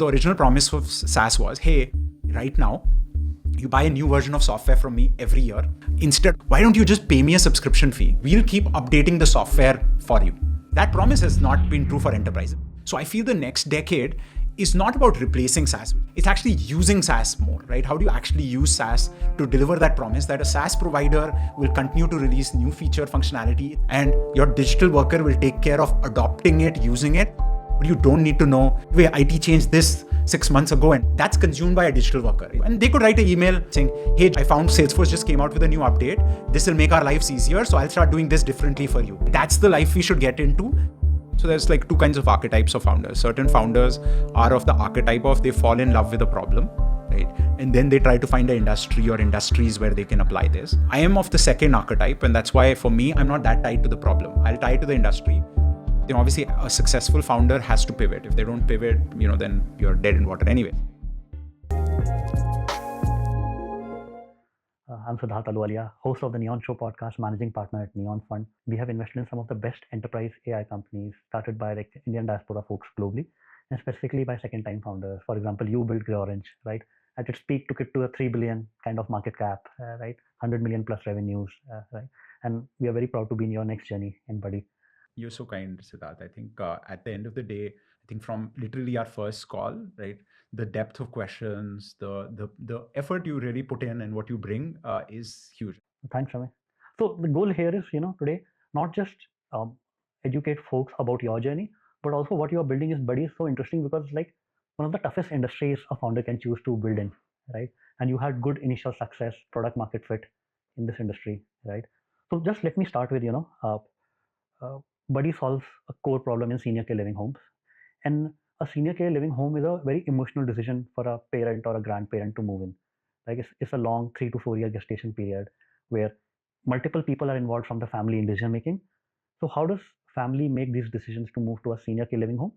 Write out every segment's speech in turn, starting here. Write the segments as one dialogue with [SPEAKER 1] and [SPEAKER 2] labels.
[SPEAKER 1] The original promise of SaaS was, hey, right now, you buy a new version of software from me every year. Instead, why don't you just pay me a subscription fee? We'll keep updating the software for you. That promise has not been true for enterprises. So I feel the next decade is not about replacing SaaS. It's actually using SaaS more, right? How do you actually use SaaS to deliver that promise that a SaaS provider will continue to release new feature functionality and your digital worker will take care of adopting it, using it. But you don't need to know, wait, IT changed this 6 months ago and that's consumed by a digital worker. And they could write an email saying, hey, I found Salesforce just came out with a new update. This will make our lives easier. So I'll start doing this differently for you. That's the life we should get into. So there's like two kinds of archetypes of founders. Certain founders are of the archetype of they fall in love with a problem, right? And then they try to find an industry or industries where they can apply this. I am of the second archetype. And that's why for me, I'm not that tied to the problem. I'll tie to the industry. Obviously a successful founder has to pivot. If they don't pivot, then you're dead in water anyway.
[SPEAKER 2] I'm Siddharth Aluwalia, host of the Neon Show podcast, managing partner at Neon Fund. We have invested in some of the best enterprise AI companies started by like Indian diaspora folks globally, and specifically by second-time founders. For example, you built GreyOrange, right? At its peak, took it to a 3 billion kind of market cap, right? 100 million plus revenues, right? And we are very proud to be in your next journey in Budy.
[SPEAKER 1] You're so kind, Siddharth. I think at the end of the day, I think from literally our first call, right, the depth of questions, the effort you really put in and what you bring is huge.
[SPEAKER 2] Thanks, Samay. So the goal here is, today, not just educate folks about your journey, but also what you are building is Budy is so interesting because like one of the toughest industries a founder can choose to build in, right? And you had good initial success, product market fit in this industry, right? So just let me start with, Budy solves a core problem in senior care living homes. And a senior care living home is a very emotional decision for a parent or a grandparent to move in. Like it's a long 3 to 4 year gestation period where multiple people are involved from the family in decision making. So how does family make these decisions to move to a senior care living home?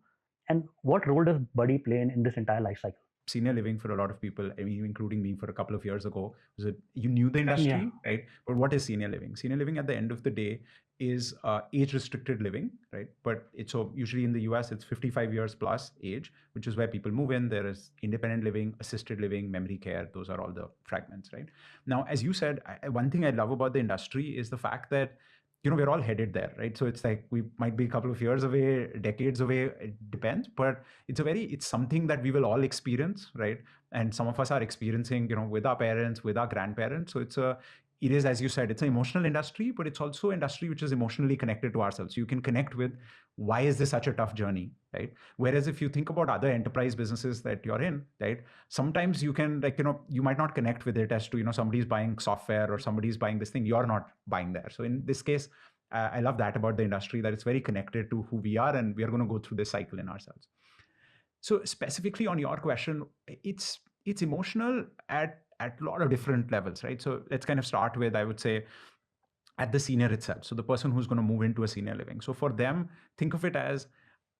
[SPEAKER 2] And what role does Budy play in this entire life cycle?
[SPEAKER 1] Senior living for a lot of people, I mean, including me for a couple of years ago, was it you knew the industry, right? But what is senior living? Senior living at the end of the day is age-restricted living, right? But it's so usually in the US, it's 55 years plus age, which is where people move in. There is independent living, assisted living, memory care. Those are all the fragments, right? Now, as you said, one thing I love about the industry is the fact that we're all headed there, right? So it's like we might be a couple of years away, decades away, it depends, but it's something that we will all experience, right? And some of us are experiencing, with our parents, with our grandparents. So it is, as you said, it's an emotional industry, but it's also an industry which is emotionally connected to ourselves. So you can connect with why is this such a tough journey, right? Whereas if you think about other enterprise businesses that you're in, right, sometimes you can you might not connect with it as to, somebody's buying software or somebody's buying this thing, you're not buying there. So in this case, I love that about the industry, that it's very connected to who we are and we are going to go through this cycle in ourselves. So specifically on your question, it's emotional at a lot of different levels, right? So let's kind of start with, I would say, at the senior itself. So the person who's going to move into a senior living. So for them, think of it as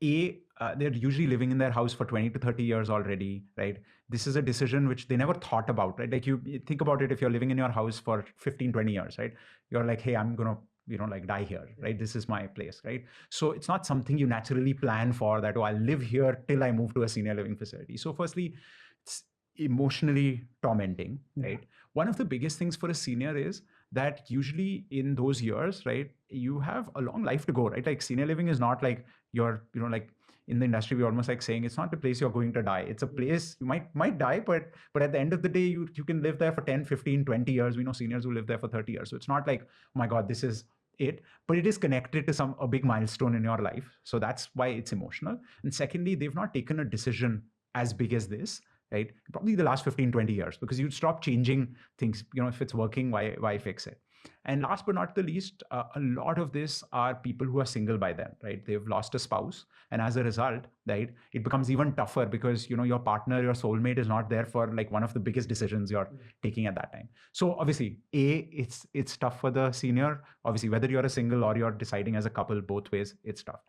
[SPEAKER 1] they're usually living in their house for 20 to 30 years already, right? This is a decision which they never thought about, right? Like you think about it, if you're living in your house for 15, 20 years, right? You're like, hey, I'm going to die here, right? This is my place, right? So it's not something you naturally plan for that, I'll live here till I move to a senior living facility. So firstly, it's emotionally tormenting, right? One of the biggest things for a senior is that usually in those years, right, you have a long life to go, right? Like senior living is not like you're, like in the industry, we're almost like saying it's not a place you're going to die. It's a place you might die, but at the end of the day, you can live there for 10, 15, 20 years. We know seniors who live there for 30 years. So it's not like, oh my God, this is it, but it is connected to a big milestone in your life. So that's why it's emotional. And secondly, they've not taken a decision as big as this, right? Probably the last 15, 20 years, because you'd stop changing things. If it's working, why fix it? And last but not the least, a lot of this are people who are single by then, right? They've lost a spouse. And as a result, right, it becomes even tougher because, your partner, your soulmate is not there for like one of the biggest decisions you're taking at that time. So obviously, it's tough for the senior. Obviously, whether you're a single or you're deciding as a couple, both ways, it's tough.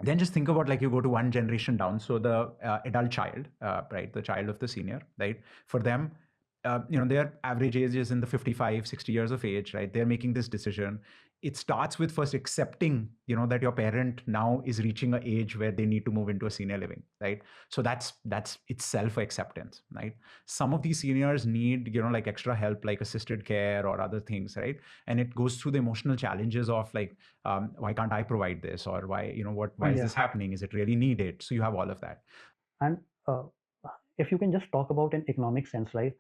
[SPEAKER 1] Then just think about like you go to one generation down. So the adult child, right, the child of the senior, right, for them, their average age is in the 55, 60 years of age, right? They're making this decision. it starts with first accepting, that your parent now is reaching an age where they need to move into a senior living, right? So that's itself acceptance, right? Some of these seniors need, like extra help, like assisted care or other things, right? And it goes through the emotional challenges of like, why can't I provide this, or why, why is this happening? Is it really needed? So you have all of that.
[SPEAKER 2] And if you can just talk about in economic sense, right?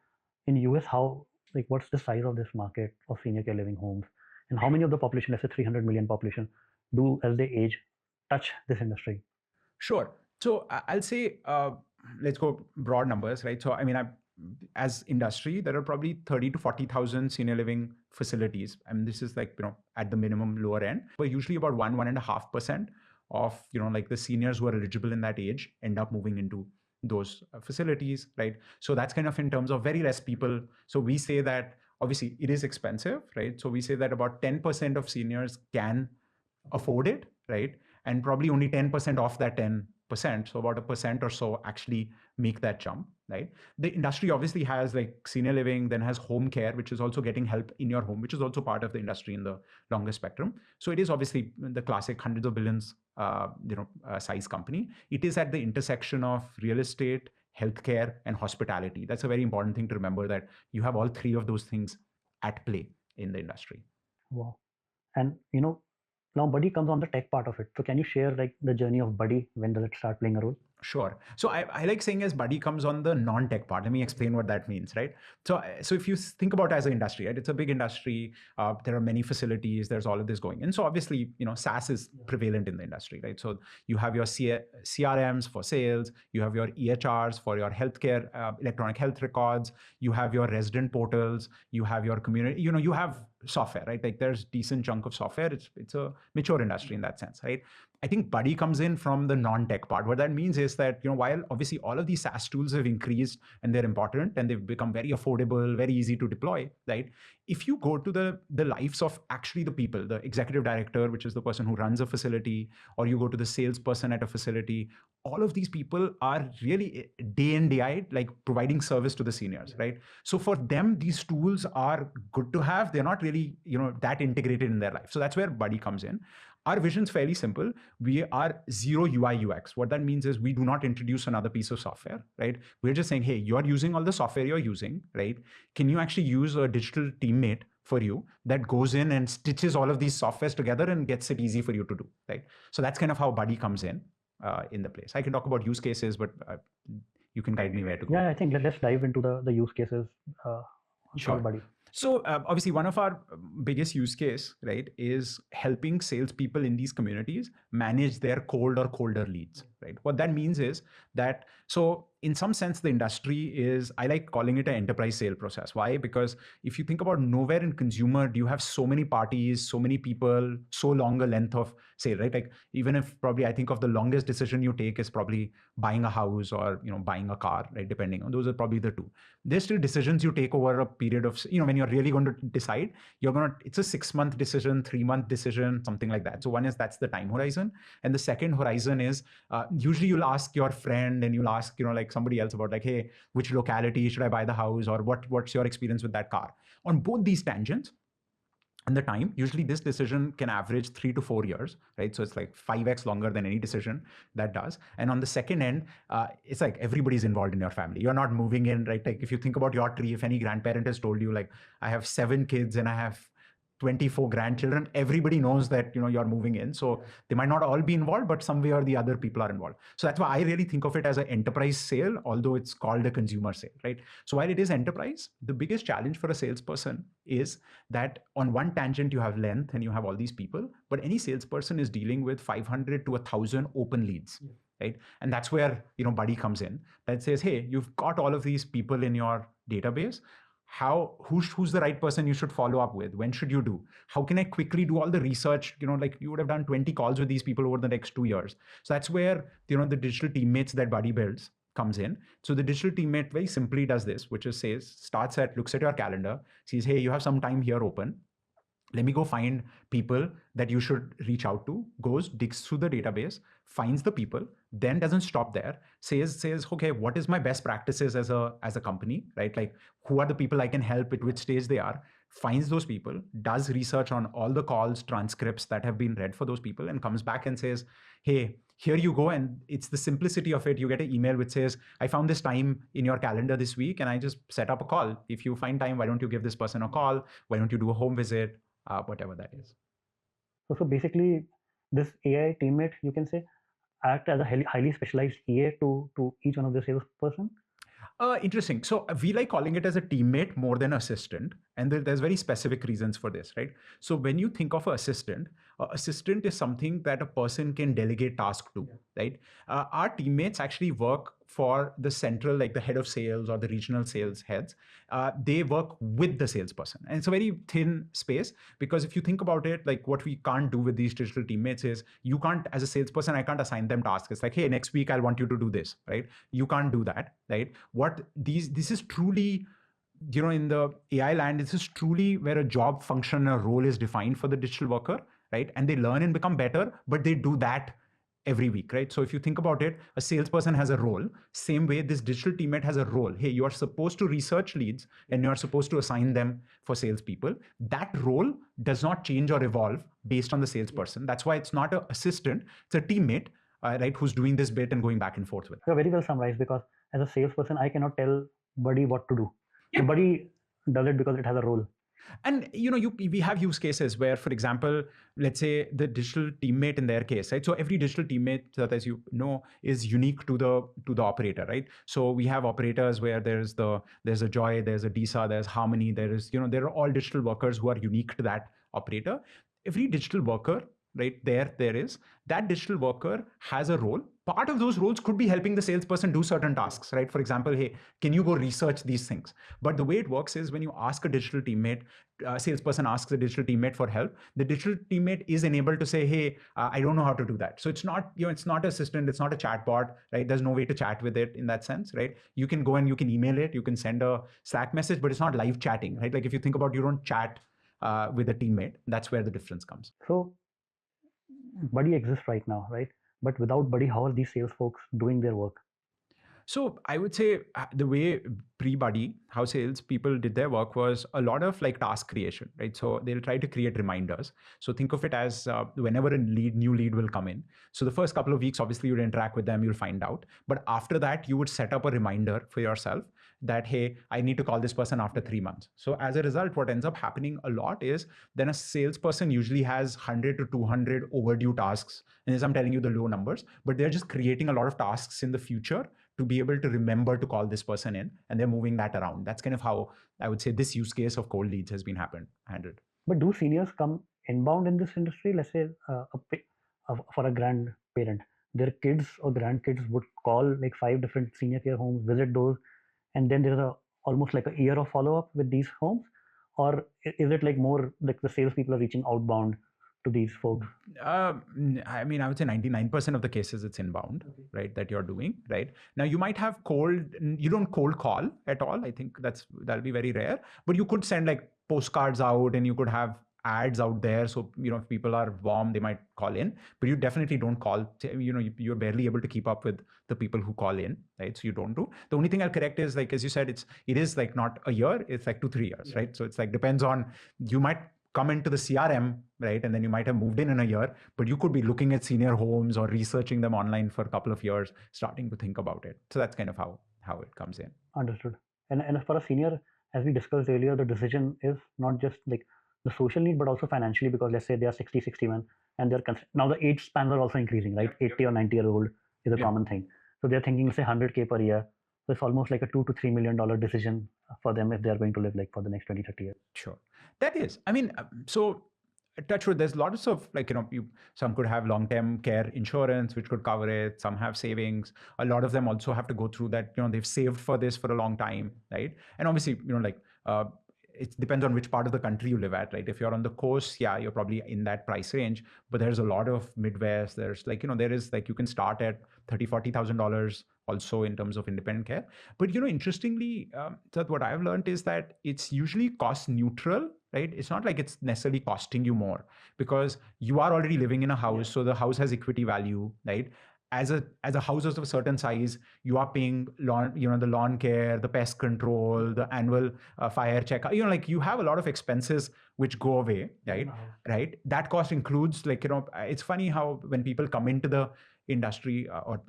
[SPEAKER 2] In US, how, like, what's the size of this market of senior care living homes, and how many of the population, let's say 300 million population, do as they age touch this industry?
[SPEAKER 1] Sure. So I'll say, let's go broad numbers, right? So I mean, as industry, there are probably 30 to 40,000 senior living facilities, and this is like, at the minimum lower end, but usually about 1.5% of, like the seniors who are eligible in that age end up moving into those facilities, right? So that's kind of in terms of very less people. So we say that obviously it is expensive, right? So we say that about 10% of seniors can afford it, right? And probably only 10% off that 10%, so about 1% or so actually make that jump, right? The industry obviously has like senior living, then has home care, which is also getting help in your home, which is also part of the industry in the longer spectrum. So it is obviously the classic hundreds of billions size company. It is at the intersection of real estate, healthcare, and hospitality. That's a very important thing to remember, that you have all three of those things at play in the industry.
[SPEAKER 2] Wow. And now Buddy comes on the tech part of it. So can you share like the journey of Buddy? When does it start playing a role?
[SPEAKER 1] Sure. So I like saying as Buddy comes on the non-tech part. Let me explain what that means, right? So if you think about it as an industry, right, it's a big industry. There are many facilities. There's all of this going. And so obviously, SaaS is prevalent in the industry, right? So you have your CRMs for sales. You have your EHRs for your healthcare, electronic health records. You have your resident portals. You have your community. You have software, right? Like there's decent chunk of software. It's a mature industry in that sense, right? I think Buddy comes in from the non-tech part. What that means is that, while obviously all of these SaaS tools have increased and they're important and they've become very affordable, very easy to deploy, right? If you go to the lives of actually the people, the executive director, which is the person who runs a facility, or you go to the salesperson at a facility, all of these people are really day in, day out, like providing service to the seniors, right? So for them, these tools are good to have. They're not really, that integrated in their life. So that's where Buddy comes in. Our vision is fairly simple. We are zero UI UX. What that means is we do not introduce another piece of software, right? We're just saying, hey, you're using all the software you're using, right? Can you actually use a digital teammate for you that goes in and stitches all of these softwares together and gets it easy for you to do, right? So that's kind of how Buddy comes in the place. I can talk about use cases, but you can guide me where to go.
[SPEAKER 2] Yeah, I think let's dive into the use cases.
[SPEAKER 1] Sure.
[SPEAKER 2] Buddy.
[SPEAKER 1] So obviously one of our biggest use case, right, is helping salespeople in these communities manage their cold or colder leads, right? What that means is that, so in some sense, the industry is, I like calling it an enterprise sale process. Why? Because if you think about nowhere in consumer, do you have so many parties, so many people, so long a length of sale, right? Like even if probably I think of the longest decision you take is probably buying a house or, buying a car, right? Depending on, those are probably the two. There's still decisions you take over a period of, when you're really going to decide, it's a 6-month decision, 3-month decision, something like that. So one is, that's the time horizon. And the second horizon is usually you'll ask your friend and you'll ask, like somebody else about like, hey, which locality should I buy the house, or what's your experience with that car? On both these tangents, and the time, usually this decision can average 3 to 4 years, right? So it's like 5x longer than any decision that does. And on the second end, it's like everybody's involved in your family. You're not moving in, right? Like if you think about your tree, if any grandparent has told you like, I have 7 kids and I have 24 grandchildren, everybody knows that you're moving in. So they might not all be involved, but some way or the other people are involved. So that's why I really think of it as an enterprise sale, although it's called a consumer sale, right? So while it is enterprise, the biggest challenge for a salesperson is that on one tangent you have length and you have all these people, but any salesperson is dealing with 500 to 1,000 open leads. Right? And that's where Buddy comes in, that says, hey, you've got all of these people in your database. Who's the right person you should follow up with? When should you do? How can I quickly do all the research? Like you would have done 20 calls with these people over the next 2 years. So that's where, the digital teammates that Buddy builds comes in. So the digital teammate very simply does this, which is looks at your calendar, sees, hey, you have some time here open. Let me go find people that you should reach out to, goes, digs through the database, finds the people, then doesn't stop there, says, okay, what is my best practices as a company, right? Like who are the people I can help at which stage they are, finds those people, does research on all the calls, transcripts that have been read for those people, and comes back and says, hey, here you go. And it's the simplicity of it. You get an email which says, I found this time in your calendar this week, and I just set up a call. If you find time, why don't you give this person a call? Why don't you do a home visit? Whatever that is.
[SPEAKER 2] So basically, this AI teammate, you can say, act as a highly specialized EA to each one of the salesperson.
[SPEAKER 1] Interesting. So we like calling it as a teammate more than assistant, and there's very specific reasons for this, right? So when you think of an assistant is something that a person can delegate task to, right? Our teammates actually work for the central, like the head of sales or the regional sales heads. They work with the salesperson, and it's a very thin space, because if you think about it, like what we can't do with these digital teammates is, you can't, as a salesperson, I can't assign them tasks. It's like, hey, next week I want you to do this, right? You can't do that, right? This is truly, in the AI land, this is truly where a job function, a role is defined for the digital worker, right? And they learn and become better, but they do that every week, right? So if you think about it, a salesperson has a role. Same way, this digital teammate has a role. Hey, you are supposed to research leads and you are supposed to assign them for salespeople. That role does not change or evolve based on the salesperson. That's why it's not an assistant, it's a teammate, right, who's doing this bit and going back and forth with it.
[SPEAKER 2] You're very well summarized, because as a salesperson, I cannot tell Budy what to do. Yeah. So Budy does it because it has a role.
[SPEAKER 1] And we have use cases where, for example, let's say the digital teammate in their case, right? So every digital teammate, that, as you know, is unique to the operator, right? So we have operators where there's a Joy, there's a Disa, there's Harmony, there are all digital workers who are unique to that operator. Every digital worker, right, that digital worker has a role. Part of those roles could be helping the salesperson do certain tasks, right? For example, hey, can you go research these things? But the way it works is, when you ask a digital teammate, salesperson asks a digital teammate for help, the digital teammate is enabled to say, hey, I don't know how to do that. So it's not, it's not assistant, it's not a chatbot, right? There's no way to chat with it in that sense, right? You can go and you can email it, you can send a Slack message, but it's not live chatting, right? Like if you think about, you don't chat with a teammate, that's where the difference comes.
[SPEAKER 2] So Budy exists right now, right? But without Budy, how are these sales folks doing their work?
[SPEAKER 1] So I would say the way pre-Budy, how sales people did their work, was a lot of like task creation, right? So they'll try to create reminders. So think of it as whenever a new lead will come in. So the first couple of weeks, obviously you'd interact with them, you'll find out. But after that, you would set up a reminder for yourself that, hey, I need to call this person after 3 months. So as a result, what ends up happening a lot is, then a salesperson usually has 100 to 200 overdue tasks. And as I'm telling you the low numbers, but they're just creating a lot of tasks in the future to be able to remember to call this person in, and they're moving that around. That's kind of how I would say this use case of cold leads has been handled.
[SPEAKER 2] But do seniors come inbound in this industry? Let's say for a grandparent, their kids or grandkids would call like 5 different senior care homes, visit those, and then there's almost like a year of follow-up with these homes? Or is it like more like the salespeople are reaching outbound to these folks?
[SPEAKER 1] I mean, I would say 99% of the cases it's inbound, okay, right, that you're doing, right? Now you might have you don't cold call at all. I think that'll be very rare, but you could send like postcards out, and you could have ads out there. So, if people are warm, they might call in, but you definitely don't call, you're barely able to keep up with the people who call in, right? So you don't do. The only thing I'll correct is, like, as you said, it is like not a year, it's like 2-3 years, yeah, right? So it's like, depends on, you might come into the CRM, right? And then you might have moved in a year, but you could be looking at senior homes or researching them online for a couple of years, starting to think about it. So that's kind of how it comes in.
[SPEAKER 2] Understood. And for a senior, as we discussed earlier, the decision is not just like the social need, but also financially, because let's say they are 60, 61, and now the age spans are also increasing, right? 80 or 90 year old is a common thing. So they're thinking, say, 100K per year. So it's almost like a $2 to $3 million decision for them if they're going to live like for the next 20, 30 years.
[SPEAKER 1] Sure. That is, I mean, so touch wood, there's lots of like, some could have long-term care insurance, which could cover it. Some have savings. A lot of them also have to go through that, they've saved for this for a long time, right? And obviously, it depends on which part of the country you live at, right? If you're on the coast, yeah, you're probably in that price range, but there's a lot of Midwest. There's like, there is like, you can start at $30,000-$40,000 also in terms of independent care. But, interestingly, Seth, what I've learned is that it's usually cost neutral, right? It's not like it's necessarily costing you more, because you are already living in a house. So the house has equity value, right? as a house of a certain size, you are paying the lawn care, the pest control, the annual fire check. Like you have a lot of expenses which go away, right? Right. That cost includes, like, it's funny how when people come into the industry or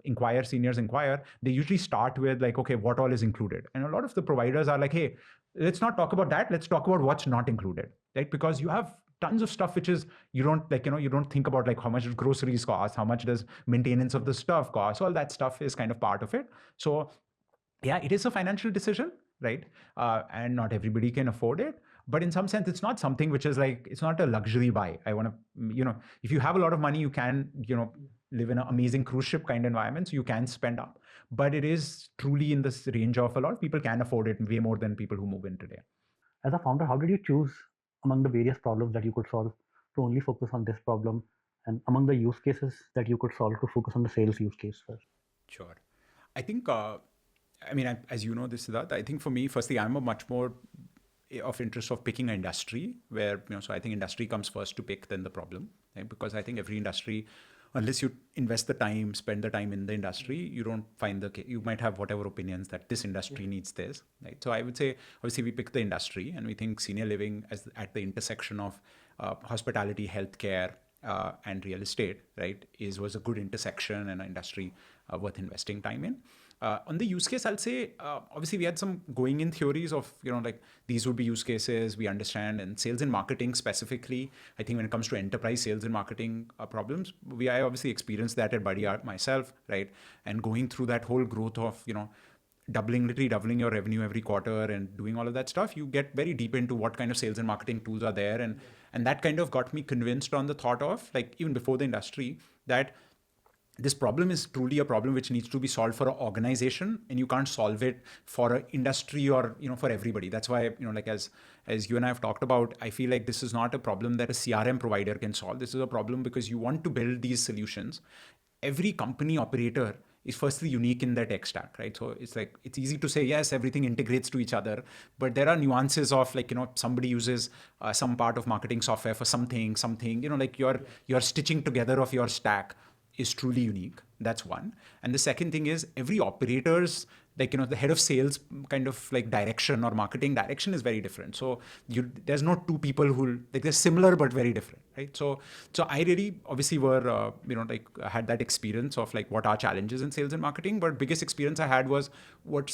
[SPEAKER 1] seniors inquire, they usually start with like, okay, what all is included? And a lot of the providers are like, hey, let's not talk about that. Let's talk about what's not included, right? Because you have tons of stuff which is, you don't think about, like how much does groceries cost, how much does maintenance of the stuff cost. All that stuff is kind of part of it. So yeah, it is a financial decision, right? And not everybody can afford it. But in some sense, it's not something which is like, it's not a luxury buy. I want to, if you have a lot of money, you can, live in an amazing cruise ship kind of environment, so you can spend up. But it is truly in this range of, a lot of people can afford it way more than people who move in today.
[SPEAKER 2] As a founder, how did you choose among the various problems that you could solve to only focus on this problem, and among the use cases that you could solve to focus on the sales use case first?
[SPEAKER 1] Sure. I think, as you know this, Siddharth, I think for me, firstly, I'm a much more of interest of picking an industry where, so I think industry comes first to pick than the problem, right? Because I think every industry, unless you invest the time, spend the time in the industry, you don't find you might have whatever opinions that this industry needs this, right? So I would say, obviously we pick the industry, and we think senior living as at the intersection of hospitality, healthcare, and real estate, right, was a good intersection and an industry worth investing time in. On the use case, I'll say, obviously we had some going in theories of, like these would be use cases we understand, and sales and marketing specifically. I think when it comes to enterprise sales and marketing problems, I obviously experienced that at Budy.ai myself, right? And going through that whole growth of, literally doubling your revenue every quarter and doing all of that stuff, you get very deep into what kind of sales and marketing tools are there. And that kind of got me convinced on the thought of, like, even before the industry, that this problem is truly a problem which needs to be solved for an organization, and you can't solve it for an industry or, for everybody. That's why, like as you and I have talked about, I feel like this is not a problem that a CRM provider can solve. This is a problem because you want to build these solutions. Every company operator is firstly unique in their tech stack, right? So it's like, it's easy to say, yes, everything integrates to each other, but there are nuances of, like, somebody uses some part of marketing software for something, like your stitching together of your stack is truly unique. That's one. And the second thing is, every operator's, like, the head of sales kind of like direction or marketing direction is very different. So there's not two people who, like, they're similar but very different, right? So I really obviously were, had that experience of like what are challenges in sales and marketing, but biggest experience I had was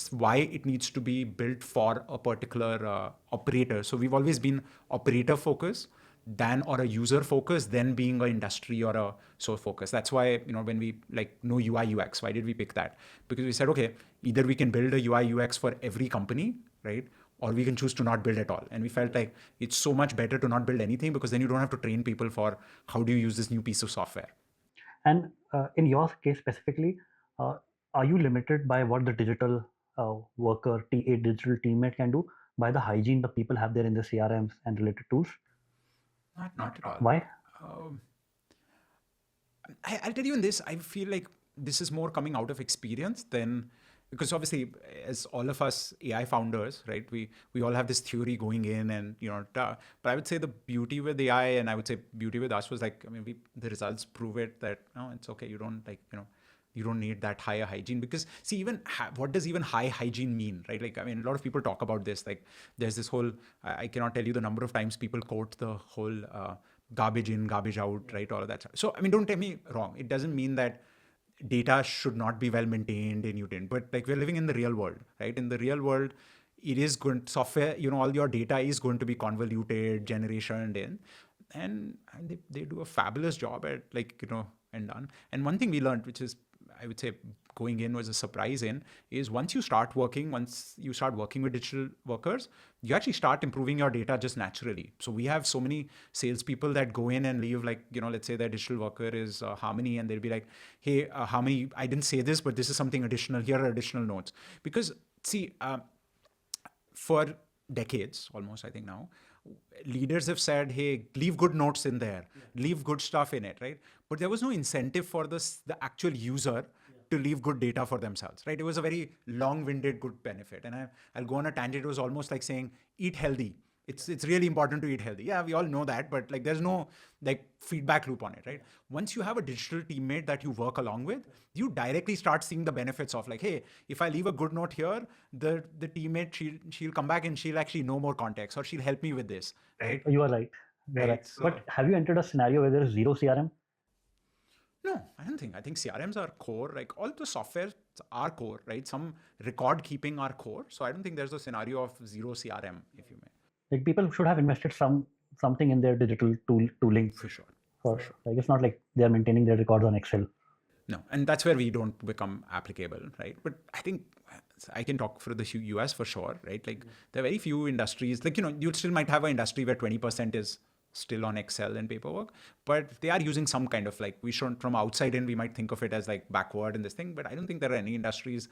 [SPEAKER 1] why it needs to be built for a particular operator. So we've always been operator focused than or a user focus than being an industry or a source focus. That's why, when we know UI UX, why did we pick that? Because we said, okay, either we can build a UI UX for every company, right? Or we can choose to not build at all. And we felt like it's so much better to not build anything, because then you don't have to train people for how do you use this new piece of software.
[SPEAKER 2] And in your case specifically, are you limited by what the digital worker, a digital teammate can do, by the hygiene the people have there in the CRMs and related tools?
[SPEAKER 1] Not at all.
[SPEAKER 2] Why?
[SPEAKER 1] I'll tell you in this, I feel like this is more coming out of experience than, because obviously, as all of us AI founders, right, we all have this theory going in, and but I would say the beauty with AI, and I would say beauty with us, was like, the results prove it that no, it's okay. You don't you don't need that higher hygiene, because see, even what does even high hygiene mean, right? Like, a lot of people talk about this, like there's this whole, I cannot tell you the number of times people quote the whole garbage in, garbage out, right? All of that. So, don't get me wrong. It doesn't mean that data should not be well maintained and you didn't, but like, we're living in the real world, right? In the real world, it is going, software, all your data is going to be convoluted, generationed in, and they do a fabulous job at and done. And one thing we learned, which is, I would say, going in was a surprise is once you start working with digital workers, you actually start improving your data just naturally. So we have so many salespeople that go in and leave, like, let's say their digital worker is Harmony, and they'll be like, hey, Harmony, I didn't say this, but this is something additional. Here are additional notes. Because see, for decades, almost, I think now, leaders have said, hey, leave good notes in there, leave good stuff in it, right? But there was no incentive for the actual user to leave good data for themselves, right? It was a very long-winded good benefit. And I'll go on a tangent. It was almost like saying, eat healthy, it's really important to eat healthy. Yeah, we all know that, but like there's no like feedback loop on it, right? Once you have a digital teammate that you work along with, you directly start seeing the benefits of like, hey, if I leave a good note here, the teammate she'll come back and she'll actually know more context, or she'll help me with this, right?
[SPEAKER 2] You are right. You are right.
[SPEAKER 1] Right. So
[SPEAKER 2] But have you entered a scenario where there is zero CRM?
[SPEAKER 1] no, I don't think. I think CRMs are core. Like all the softwares are core, right? Some record keeping are core. So I don't think there's a scenario of zero CRM, if you may.
[SPEAKER 2] Like people should have invested something in their digital tooling.
[SPEAKER 1] For sure.
[SPEAKER 2] Like it's not like they are maintaining their records on Excel.
[SPEAKER 1] No, and that's where we don't become applicable, right? But I think I can talk for the US for sure, right? Like there are very few industries, like, you still might have an industry where 20% is still on Excel and paperwork, but they are using some kind of like, we shouldn't, from outside in, we might think of it as like backward in this thing, but I don't think there are any industries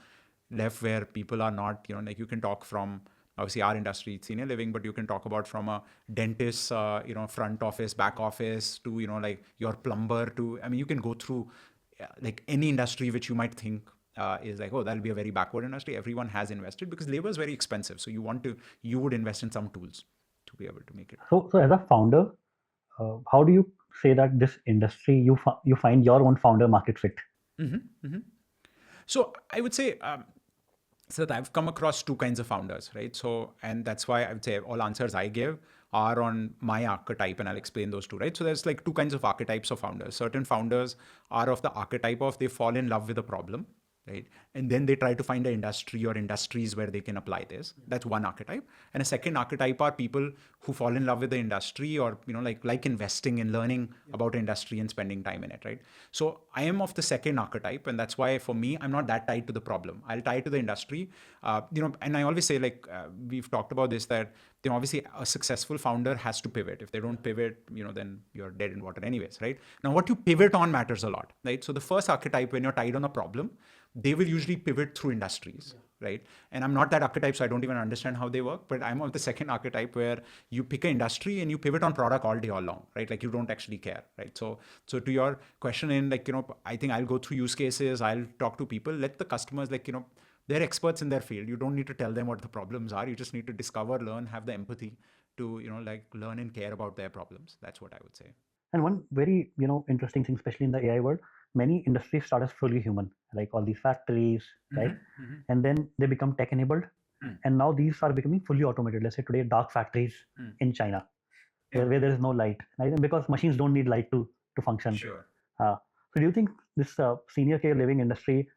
[SPEAKER 1] left where people are not, like you can talk from, obviously our industry, senior living, but you can talk about from a dentist, front office, back office to, like your plumber to, I mean, you can go through like any industry which you might think is like, oh, that'll be a very backward industry. Everyone has invested because labor is very expensive. So you would invest in some tools to be able to make it.
[SPEAKER 2] So as a founder, how do you say that this industry you find your own founder market fit?
[SPEAKER 1] So I would say, so that I've come across two kinds of founders, right? So, and that's why I would say all answers I give are on my archetype, and I'll explain those two, right? So there's like two kinds of archetypes of founders. Certain founders are of the archetype of they fall in love with a problem, right? And then they try to find an industry or industries where they can apply this. That's one archetype. And a second archetype are people who fall in love with the industry or, like investing and learning about industry and spending time in it, right? So I am of the second archetype. And that's why for me, I'm not that tied to the problem. I'll tie to the industry, and I always say we've talked about this, that obviously a successful founder has to pivot. If they don't pivot, then you're dead in water anyways, right? Now, what you pivot on matters a lot, right? So the first archetype, when you're tied on a problem, they will usually pivot through industries, right? And I'm not that archetype, so I don't even understand how they work, but I'm of the second archetype where you pick an industry and you pivot on product all day, all long, right? Like you don't actually care, right? So to your question in I think I'll go through use cases, I'll talk to people, let the customers, they're experts in their field. You don't need to tell them what the problems are. You just need to discover, learn, have the empathy to, learn and care about their problems. That's what I would say.
[SPEAKER 2] And one very, interesting thing, especially in the AI world, many industries start as fully human, like all these factories, right? And then they become tech enabled. And now these are becoming fully automated. Let's say today, dark factories in China, where there is no light, right? Because machines don't need light to function.
[SPEAKER 1] Sure.
[SPEAKER 2] So do you think this senior care living industry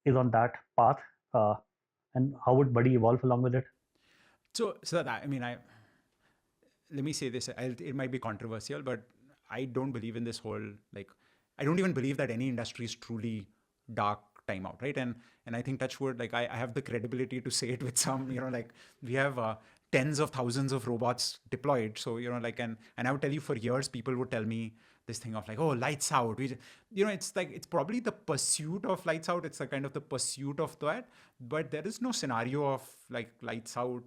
[SPEAKER 2] is on that path? And how would Budy evolve along with it?
[SPEAKER 1] So that, let me say this, it might be controversial, but I don't believe in this whole, I don't even believe that any industry is truly dark timeout, right? And I think touch wood, I have the credibility to say it with some, we have tens of thousands of robots deployed. So, and I would tell you for years, people would tell me this thing of oh, lights out. It's probably the pursuit of lights out. It's a kind of the pursuit of that, but there is no scenario of lights out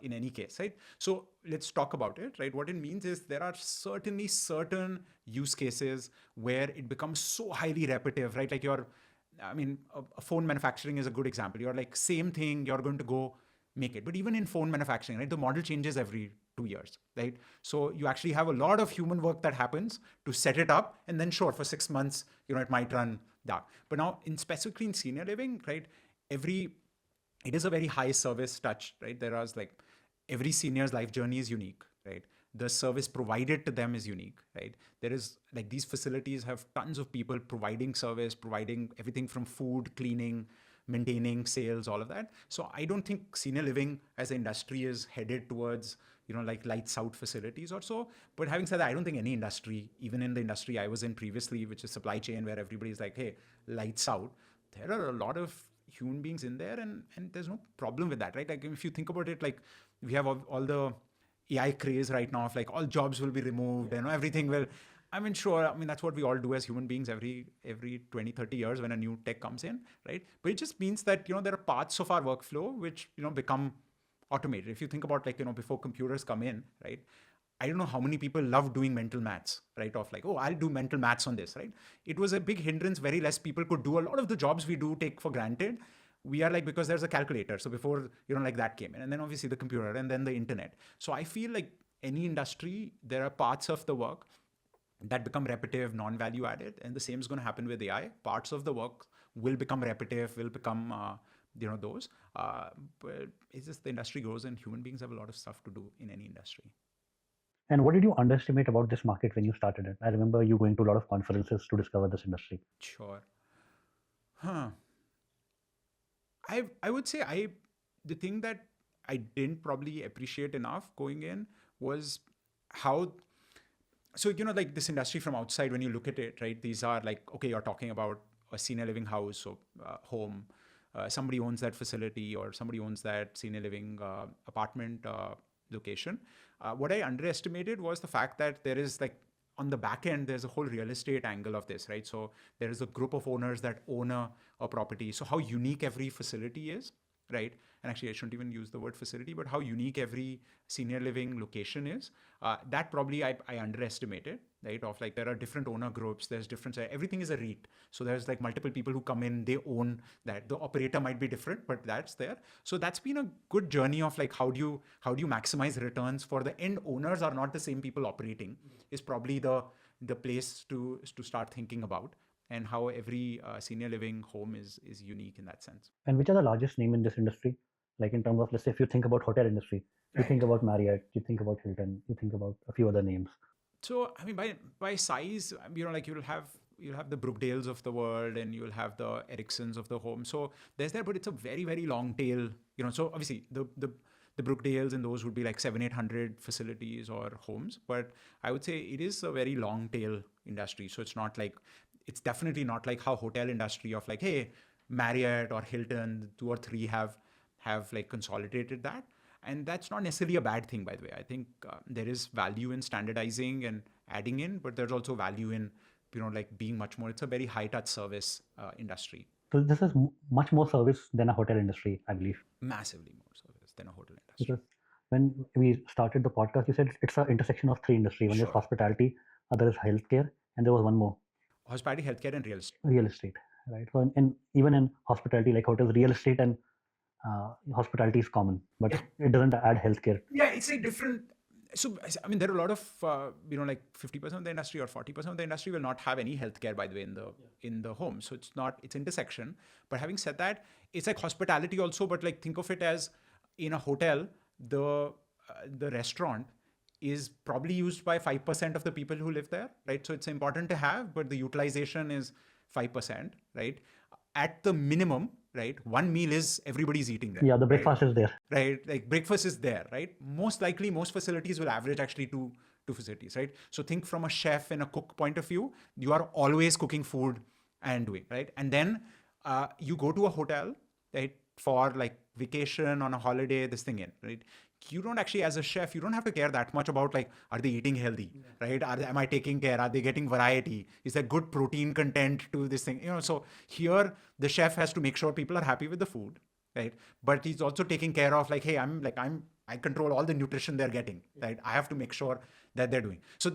[SPEAKER 1] in any case, right? So let's talk about it, right? What it means is there are certainly certain use cases where it becomes so highly repetitive, right? A phone manufacturing is a good example. You're same thing, you're going to go make it. But even in phone manufacturing, right, the model changes every 2 years, right? So you actually have a lot of human work that happens to set it up. And then sure, for 6 months, it might run dark. But now specifically in senior living, right, it is a very high service touch, right? There is every senior's life journey is unique, right? The service provided to them is unique, right? There is these facilities have tons of people providing service, providing everything from food, cleaning, maintaining, sales, all of that. So I don't think senior living as an industry is headed towards, lights out facilities or so. But having said that, I don't think any industry, even in the industry I was in previously, which is supply chain, where everybody's hey, lights out, there are a lot of human beings in there and there's no problem with that, right? If you think about it, we have all the AI craze right now of all jobs will be removed and everything will, that's what we all do as human beings every 20, 30 years when a new tech comes in, right? But it just means that, there are parts of our workflow which, become automated. If you think about before computers come in, right? I don't know how many people love doing mental maths, right? Of oh, I'll do mental maths on this, right? It was a big hindrance. Very less people could do a lot of the jobs we do take for granted. we are like, because there's a calculator. So before, like that came in, and then obviously the computer, and then the internet. So I feel like any industry, there are parts of the work that become repetitive, non-value added, and the same is going to happen with AI. Parts of the work will become repetitive, will become those. But it's just the industry grows, and human beings have a lot of stuff to do in any industry.
[SPEAKER 2] And what did you underestimate about this market when you started it? I remember you going to a lot of conferences to discover this industry.
[SPEAKER 1] Sure. I would say the thing that I didn't probably appreciate enough going in was how, so like this industry from outside, when you look at it, right, these are like, okay, you're talking about a senior living house or home, somebody owns that facility, or somebody owns that senior living apartment location. What I underestimated was the fact that there is like, on the back end, there's a whole real estate angle of this, right? So there is a group of owners that own a property. So how unique every facility is, right? And actually, I shouldn't even use the word facility, but how unique every senior living location is. That probably I underestimated, right? Of like, there are different owner groups, there's different, everything is a REIT. So there's like multiple people who come in, they own that. The operator might be different, but that's there. So that's been a good journey of like, how do you maximize returns for the end owners are not the same people operating, is probably the place to start thinking about, and how every senior living home is unique in that sense.
[SPEAKER 2] And which are the largest name in this industry? Like in terms of, let's say, if you think about hotel industry, you think about Marriott, you think about Hilton, you think about a few other names.
[SPEAKER 1] So I mean, by size, like you'll have the Brookdales of the world, and you'll have the Ericssons of the home. So there's there, but it's a very, very long tail. So obviously the Brookdales and those would be like 700-800 facilities or homes, but I would say it is a very long tail industry. So it's definitely not like how hotel industry of like, hey, Marriott or Hilton, 2 or 3 have like consolidated that. And that's not necessarily a bad thing, by the way. I think there is value in standardizing and adding in, but there's also value in, like being much more, it's a very high touch service industry.
[SPEAKER 2] So this is much more service than a hotel industry, I believe.
[SPEAKER 1] Massively more service than a hotel industry.
[SPEAKER 2] Because when we started the podcast, you said it's an intersection of 3 industries. One is hospitality, other is healthcare, and there was one more.
[SPEAKER 1] Hospitality, healthcare, and real estate.
[SPEAKER 2] Real estate, right? So even in hospitality, like hotels, real estate and hospitality is common, but it doesn't add healthcare.
[SPEAKER 1] Yeah, it's a different. So I mean, there are a lot of like 50% of the industry or 40% of the industry will not have any healthcare, by the way, in the home. So it's intersection. But having said that, it's like hospitality also. But like, think of it as in a hotel, the restaurant is probably used by 5% of the people who live there, right? So it's important to have, but the utilization is 5%, right? At the minimum, right? One meal is everybody's eating there.
[SPEAKER 2] Yeah, the breakfast is there.
[SPEAKER 1] Right, like breakfast is there, right? Most likely, most facilities will average actually two facilities, right? So think from a chef and a cook point of view, you are always cooking food and doing, right? And then you go to a hotel, right? For like vacation, on a holiday, this thing in, right? You don't actually, as a chef, you don't have to care that much about like, are they eating healthy, right? Am I taking care? Are they getting variety? Is there good protein content to this thing? So here the chef has to make sure people are happy with the food, right? But he's also taking care of like, hey, I control all the nutrition they're getting, right? I have to make sure that they're doing. So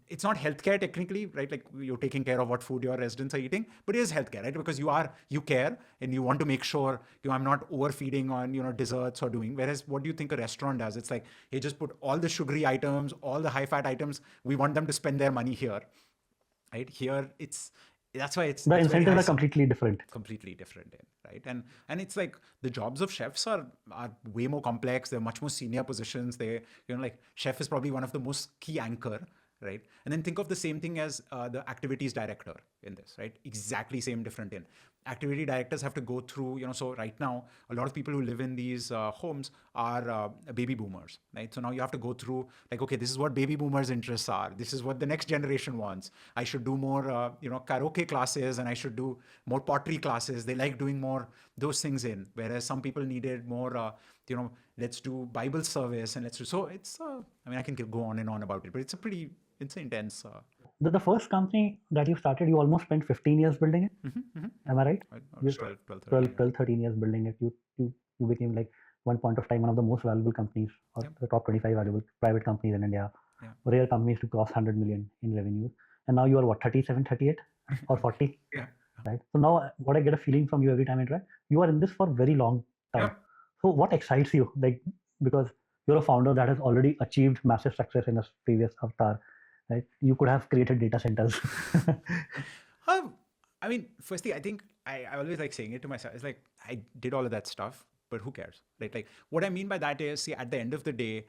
[SPEAKER 1] it's not healthcare technically, right? Like you're taking care of what food your residents are eating, but it is healthcare, right? Because you care and you want to make sure, I'm not overfeeding on, desserts or doing. Whereas what do you think a restaurant does? It's like, hey, just put all the sugary items, all the high fat items. We want them to spend their money here, right? Here that's why it's
[SPEAKER 2] the incentives are completely different,
[SPEAKER 1] right? And it's like the jobs of chefs are way more complex. They're much more senior positions. They, like chef is probably one of the most key anchor, right? And then think of the same thing as the activities director in this, right? Exactly same, different in. Activity directors have to go through, so right now, a lot of people who live in these homes are baby boomers, right? So now you have to go through like, okay, this is what baby boomers' interests are. This is what the next generation wants. I should do more, karaoke classes, and I should do more pottery classes. They like doing more those things in, whereas some people needed more, let's do Bible service and let's do, so it's, I mean, I can go on and on about it, but it's intense.
[SPEAKER 2] The first company that you started, you almost spent 15 years building it. Am I right? 12, 13 years building it. You became like one point of time one of the most valuable companies, or the top 25 valuable private companies in India. Rare companies to cross 100 million in revenue. And now you are what, 37, 38 or 40?
[SPEAKER 1] Yeah,
[SPEAKER 2] right? So now what I get a feeling from you every time I interact, you are in this for a very long time.
[SPEAKER 1] Yeah.
[SPEAKER 2] So what excites you? Like, because you're a founder that has already achieved massive success in a previous avatar, right? You could have created data centers.
[SPEAKER 1] I mean, firstly, I think I always like saying it to myself. It's like, I did all of that stuff, but who cares, right? Like, what I mean by that is, see, at the end of the day,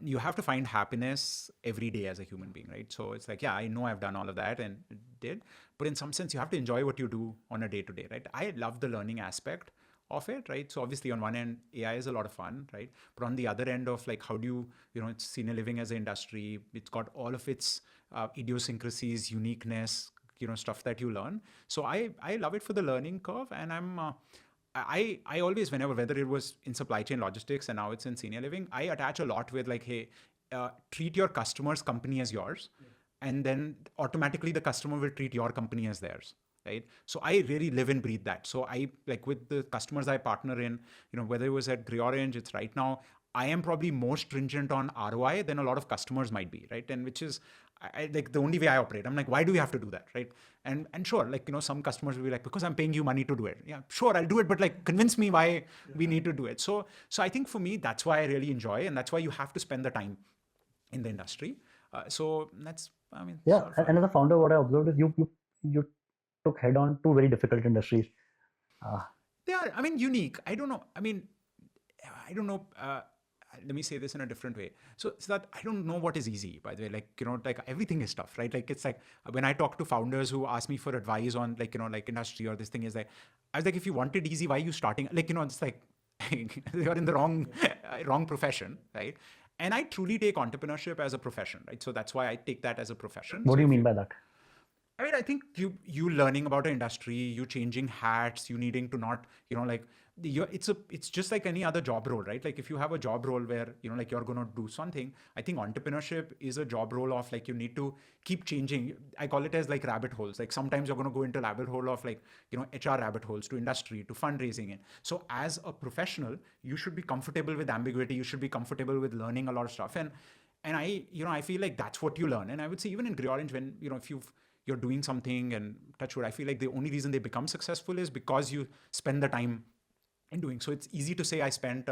[SPEAKER 1] you have to find happiness every day as a human being, right? So it's like, yeah, I know I've done all of that and did, but in some sense, you have to enjoy what you do on a day to day, right? I love the learning aspect of it, right? So obviously on one end, AI is a lot of fun, right? But on the other end of like, how do you, it's senior living as an industry, it's got all of its idiosyncrasies, uniqueness, stuff that you learn. So I love it for the learning curve, and I always, whenever, whether it was in supply chain logistics and now it's in senior living, I attach a lot with like, hey, treat your customer's company as yours, and then automatically the customer will treat your company as theirs, right? So I really live and breathe that. So I, like, with the customers I partner in, whether it was at GreyOrange, it's right now, I am probably more stringent on ROI than a lot of customers might be, right? And which is, like the only way I operate. I'm like, why do we have to do that, right? And sure, like, some customers will be like, because I'm paying you money to do it. Yeah, sure, I'll do it, but like, convince me why we need to do it. So I think for me, that's why I really enjoy, and that's why you have to spend the time in the industry. So that's, I mean,
[SPEAKER 2] Yeah,
[SPEAKER 1] sort of
[SPEAKER 2] and
[SPEAKER 1] fun.
[SPEAKER 2] as a founder, what I observed is you took head on two very difficult industries. Uh,
[SPEAKER 1] They are, I mean, unique. I don't know. I mean, I don't know. Let me say this in a different way. So it's that I don't know what is easy, by the way. Like, like everything is tough, right? Like, it's like when I talk to founders who ask me for advice on like, like industry or this thing, is like, I was like, if you wanted easy, why are you starting? Like, it's like, you're in the wrong profession, right? And I truly take entrepreneurship as a profession, right? So that's why I take that as a profession.
[SPEAKER 2] what
[SPEAKER 1] So
[SPEAKER 2] do you
[SPEAKER 1] if
[SPEAKER 2] mean
[SPEAKER 1] you,
[SPEAKER 2] by that?
[SPEAKER 1] I mean, I think you learning about an industry, you changing hats, you needing to not, like, it's just like any other job role, right? Like, if you have a job role where, like, you're gonna do something, I think entrepreneurship is a job role of like, you need to keep changing. I call it as like rabbit holes. Like, sometimes you're gonna go into rabbit hole of like, HR rabbit holes, to industry, to fundraising. And so as a professional, you should be comfortable with ambiguity. You should be comfortable with learning a lot of stuff. And I feel like that's what you learn. And I would say even in GreyOrange, when, if you're doing something, and touch wood, I feel like the only reason they become successful is because you spend the time in doing. So it's easy to say I spent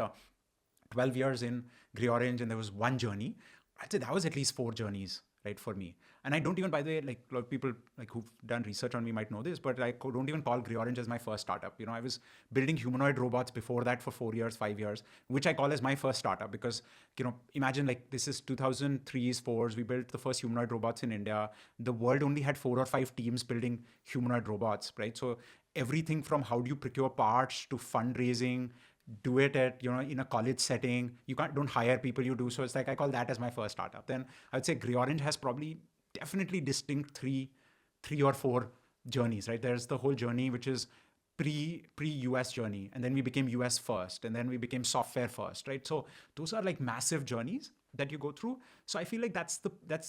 [SPEAKER 1] 12 years in GreyOrange and there was one journey. I'd say that was at least 4 journeys, right, for me. And I don't even, by the way, like, a lot of people like who've done research on me might know this, but I don't even call GreyOrange as my first startup. I was building humanoid robots before that for 4 years, 5 years, which I call as my first startup because, imagine, like, this is 2003's, 4's. We built the first humanoid robots in India. The world only had 4 or 5 teams building humanoid robots, right? So everything from how do you procure parts to fundraising, do it at, in a college setting. You don't hire people, you do. So it's like, I call that as my first startup. Then I would say GreyOrange has probably definitely distinct three or four journeys, right? There's the whole journey which is pre-US journey, and then we became US first, and then we became software first, right? So those are like massive journeys that you go through. So I feel like that's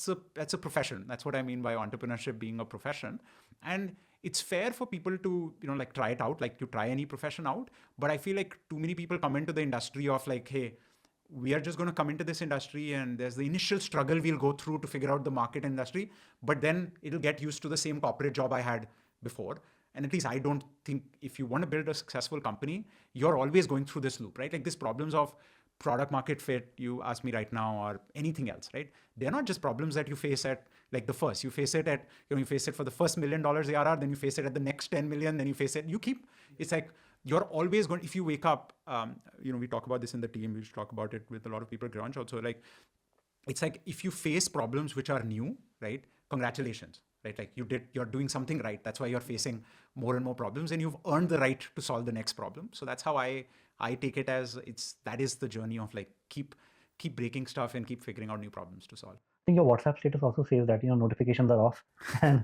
[SPEAKER 1] a profession. That's what I mean by entrepreneurship being a profession. And it's fair for people to, like, try it out, like you try any profession out. But I feel like too many people come into the industry of like, hey, we are just going to come into this industry and there's the initial struggle we'll go through to figure out the market industry, but then it'll get used to the same corporate job I had before. And at least I don't think, if you want to build a successful company, you're always going through this loop, right? Like, these problems of product market fit, you ask me right now, or anything else, right? They're not just problems that you face at like the first. You face it at, you face it for the first $1 million ARR, then you face it at the next 10 million, then you face it. It's like, you're always going, if you wake up, we talk about this in the team, we talk about it with a lot of people at GreyOrange also, like, it's like, if you face problems which are new, right? Congratulations, right? Like, you're doing something right. That's why you're facing more and more problems, and you've earned the right to solve the next problem. So that's how I take it as, that is the journey of like, keep breaking stuff and keep figuring out new problems to solve.
[SPEAKER 2] I think your WhatsApp status also says that notifications are off, and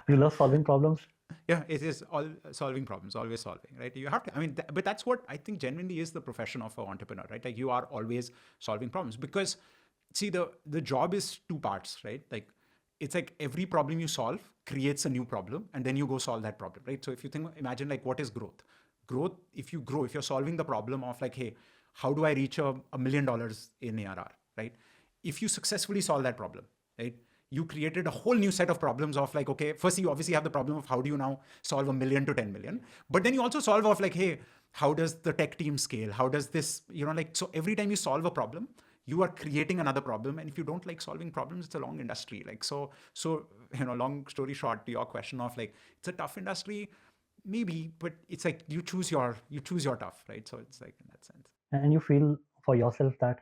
[SPEAKER 2] you love solving problems.
[SPEAKER 1] Yeah, it is all solving problems, always solving, right? You have to, I mean, but that's what I think genuinely is the profession of an entrepreneur, right? Like, you are always solving problems, because see, the job is 2 parts, right? Like, it's like every problem you solve creates a new problem, and then you go solve that problem, right? So if you imagine, like, what is growth? Growth, if you're solving the problem of like, hey, how do I reach $1 million in ARR, right? If you successfully solve that problem, right, you created a whole new set of problems of like, okay, first you obviously have the problem of how do you now solve 1 million to 10 million, but then you also solve off like, hey, how does the tech team scale? How does this, like, so every time you solve a problem, you are creating another problem. And if you don't like solving problems, it's a long industry. Like, so, long story short, to your question of like, it's a tough industry, maybe, but it's like you choose your tough, right? So it's like in that sense.
[SPEAKER 2] And you feel for yourself that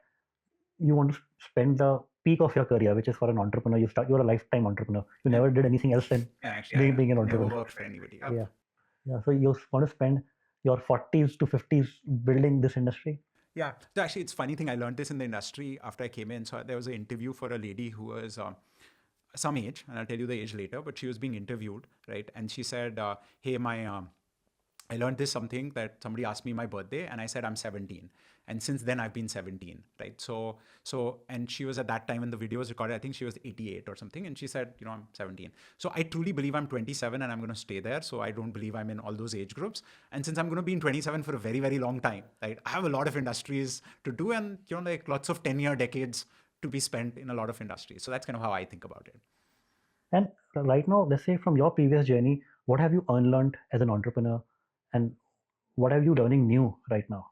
[SPEAKER 2] you want to spend the peak of your career, which is for an entrepreneur. You're a lifetime entrepreneur. You never did anything else than being an entrepreneur.
[SPEAKER 1] Never worked for anybody. Yep.
[SPEAKER 2] Yeah. So you want to spend your 40s to 50s building this industry.
[SPEAKER 1] Yeah. So actually, it's funny thing. I learned this in the industry after I came in. So there was an interview for a lady who was some age, and I'll tell you the age later, but she was being interviewed, right? And she said, hey, I learned this something that somebody asked me my birthday, and I said I'm 17, and since then I've been 17, right? So, and she was at that time when the video was recorded, I think she was 88 or something, and she said, I'm 17. So I truly believe I'm 27, and I'm going to stay there. So I don't believe I'm in all those age groups. And since I'm going to be in 27 for a very, very long time, right? I have a lot of industries to do, and like lots of 10-year decades to be spent in a lot of industries. So that's kind of how I think about it.
[SPEAKER 2] And right now, let's say from your previous journey, what have you unlearned as an entrepreneur, and what are you learning new right now?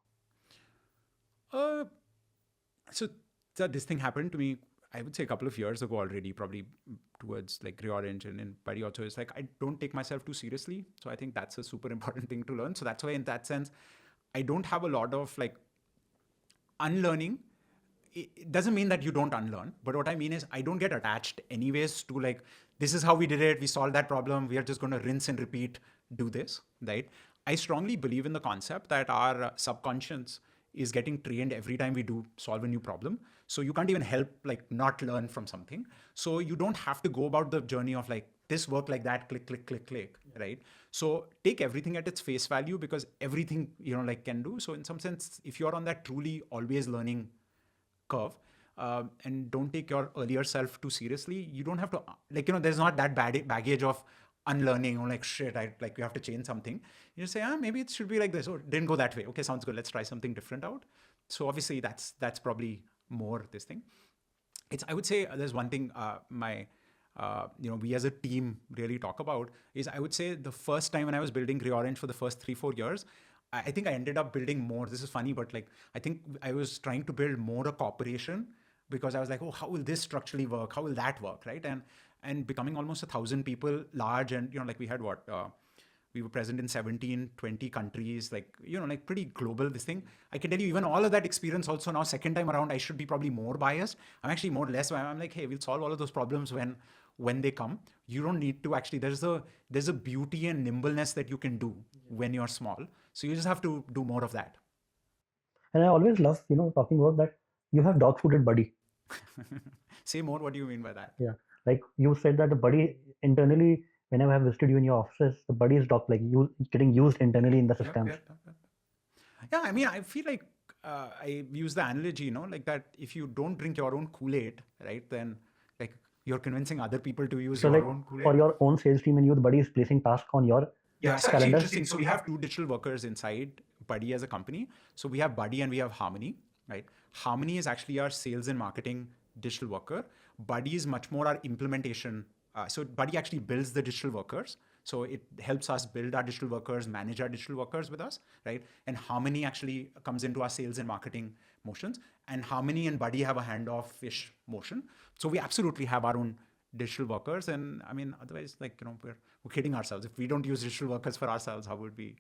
[SPEAKER 1] So this thing happened to me, I would say a couple of years ago already, probably towards like GreyOrange and Budy also. Is like, I don't take myself too seriously. So I think that's a super important thing to learn. So that's why in that sense, I don't have a lot of like unlearning. It doesn't mean that you don't unlearn, but what I mean is I don't get attached anyways to like, this is how we did it. We solved that problem. We are just going to rinse and repeat, do this, right? I strongly believe in the concept that our subconscious is getting trained every time we do solve a new problem. So you can't even help like not learn from something. So you don't have to go about the journey of like, this work like that, click, click, click, click, right? So take everything at its face value, because everything, like can do. So in some sense, if you're on that truly always learning curve, and don't take your earlier self too seriously, you don't have to like, there's not that baggage of unlearning or like, shit, we have to change something. You just say, maybe it should be like this, or it didn't go that way. Okay, sounds good. Let's try something different out. So obviously that's probably more this thing. I would say there's one thing we as a team really talk about is, I would say the first time when I was building GreyOrange for the first 3-4 years, I think I ended up building more. This is funny, but like, I think I was trying to build more a corporation, because I was like, oh, how will this structurally work? How will that work? Right. And becoming almost 1,000 people large. And, like we had we were present in 17, 20 countries, like, like pretty global, this thing. I can tell you, even all of that experience also now, second time around, I should be probably more biased. I'm actually more or less, I'm like, hey, we'll solve all of those problems when they come. You don't need to actually, there's a beauty and nimbleness that you can do when you're small. So you just have to do more of that.
[SPEAKER 2] And I always love, talking about that. You have dog-fooded Budy.
[SPEAKER 1] Say more. What do you mean by that?
[SPEAKER 2] Yeah, like you said that the Budy internally, whenever I have visited you in your offices, the Budy is getting used internally in the systems.
[SPEAKER 1] Yeah, I mean, I feel like I use the analogy, like that if you don't drink your own Kool-Aid, right, then like you're convincing other people to use your own Kool-Aid.
[SPEAKER 2] For your own sales team, and the Budy is placing tasks on your
[SPEAKER 1] it's actually interesting. So we have 2 digital workers inside Budy as a company. So we have Budy and we have Harmony, right? Harmony is actually our sales and marketing digital worker. Budy is much more our implementation. So Budy actually builds the digital workers. So it helps us build our digital workers, manage our digital workers with us, right? And Harmony actually comes into our sales and marketing motions. And Harmony and Budy have a handoff-ish motion. So we absolutely have our own digital workers. And I mean, otherwise, like, we're kidding ourselves. If we don't use digital workers for ourselves, how would we?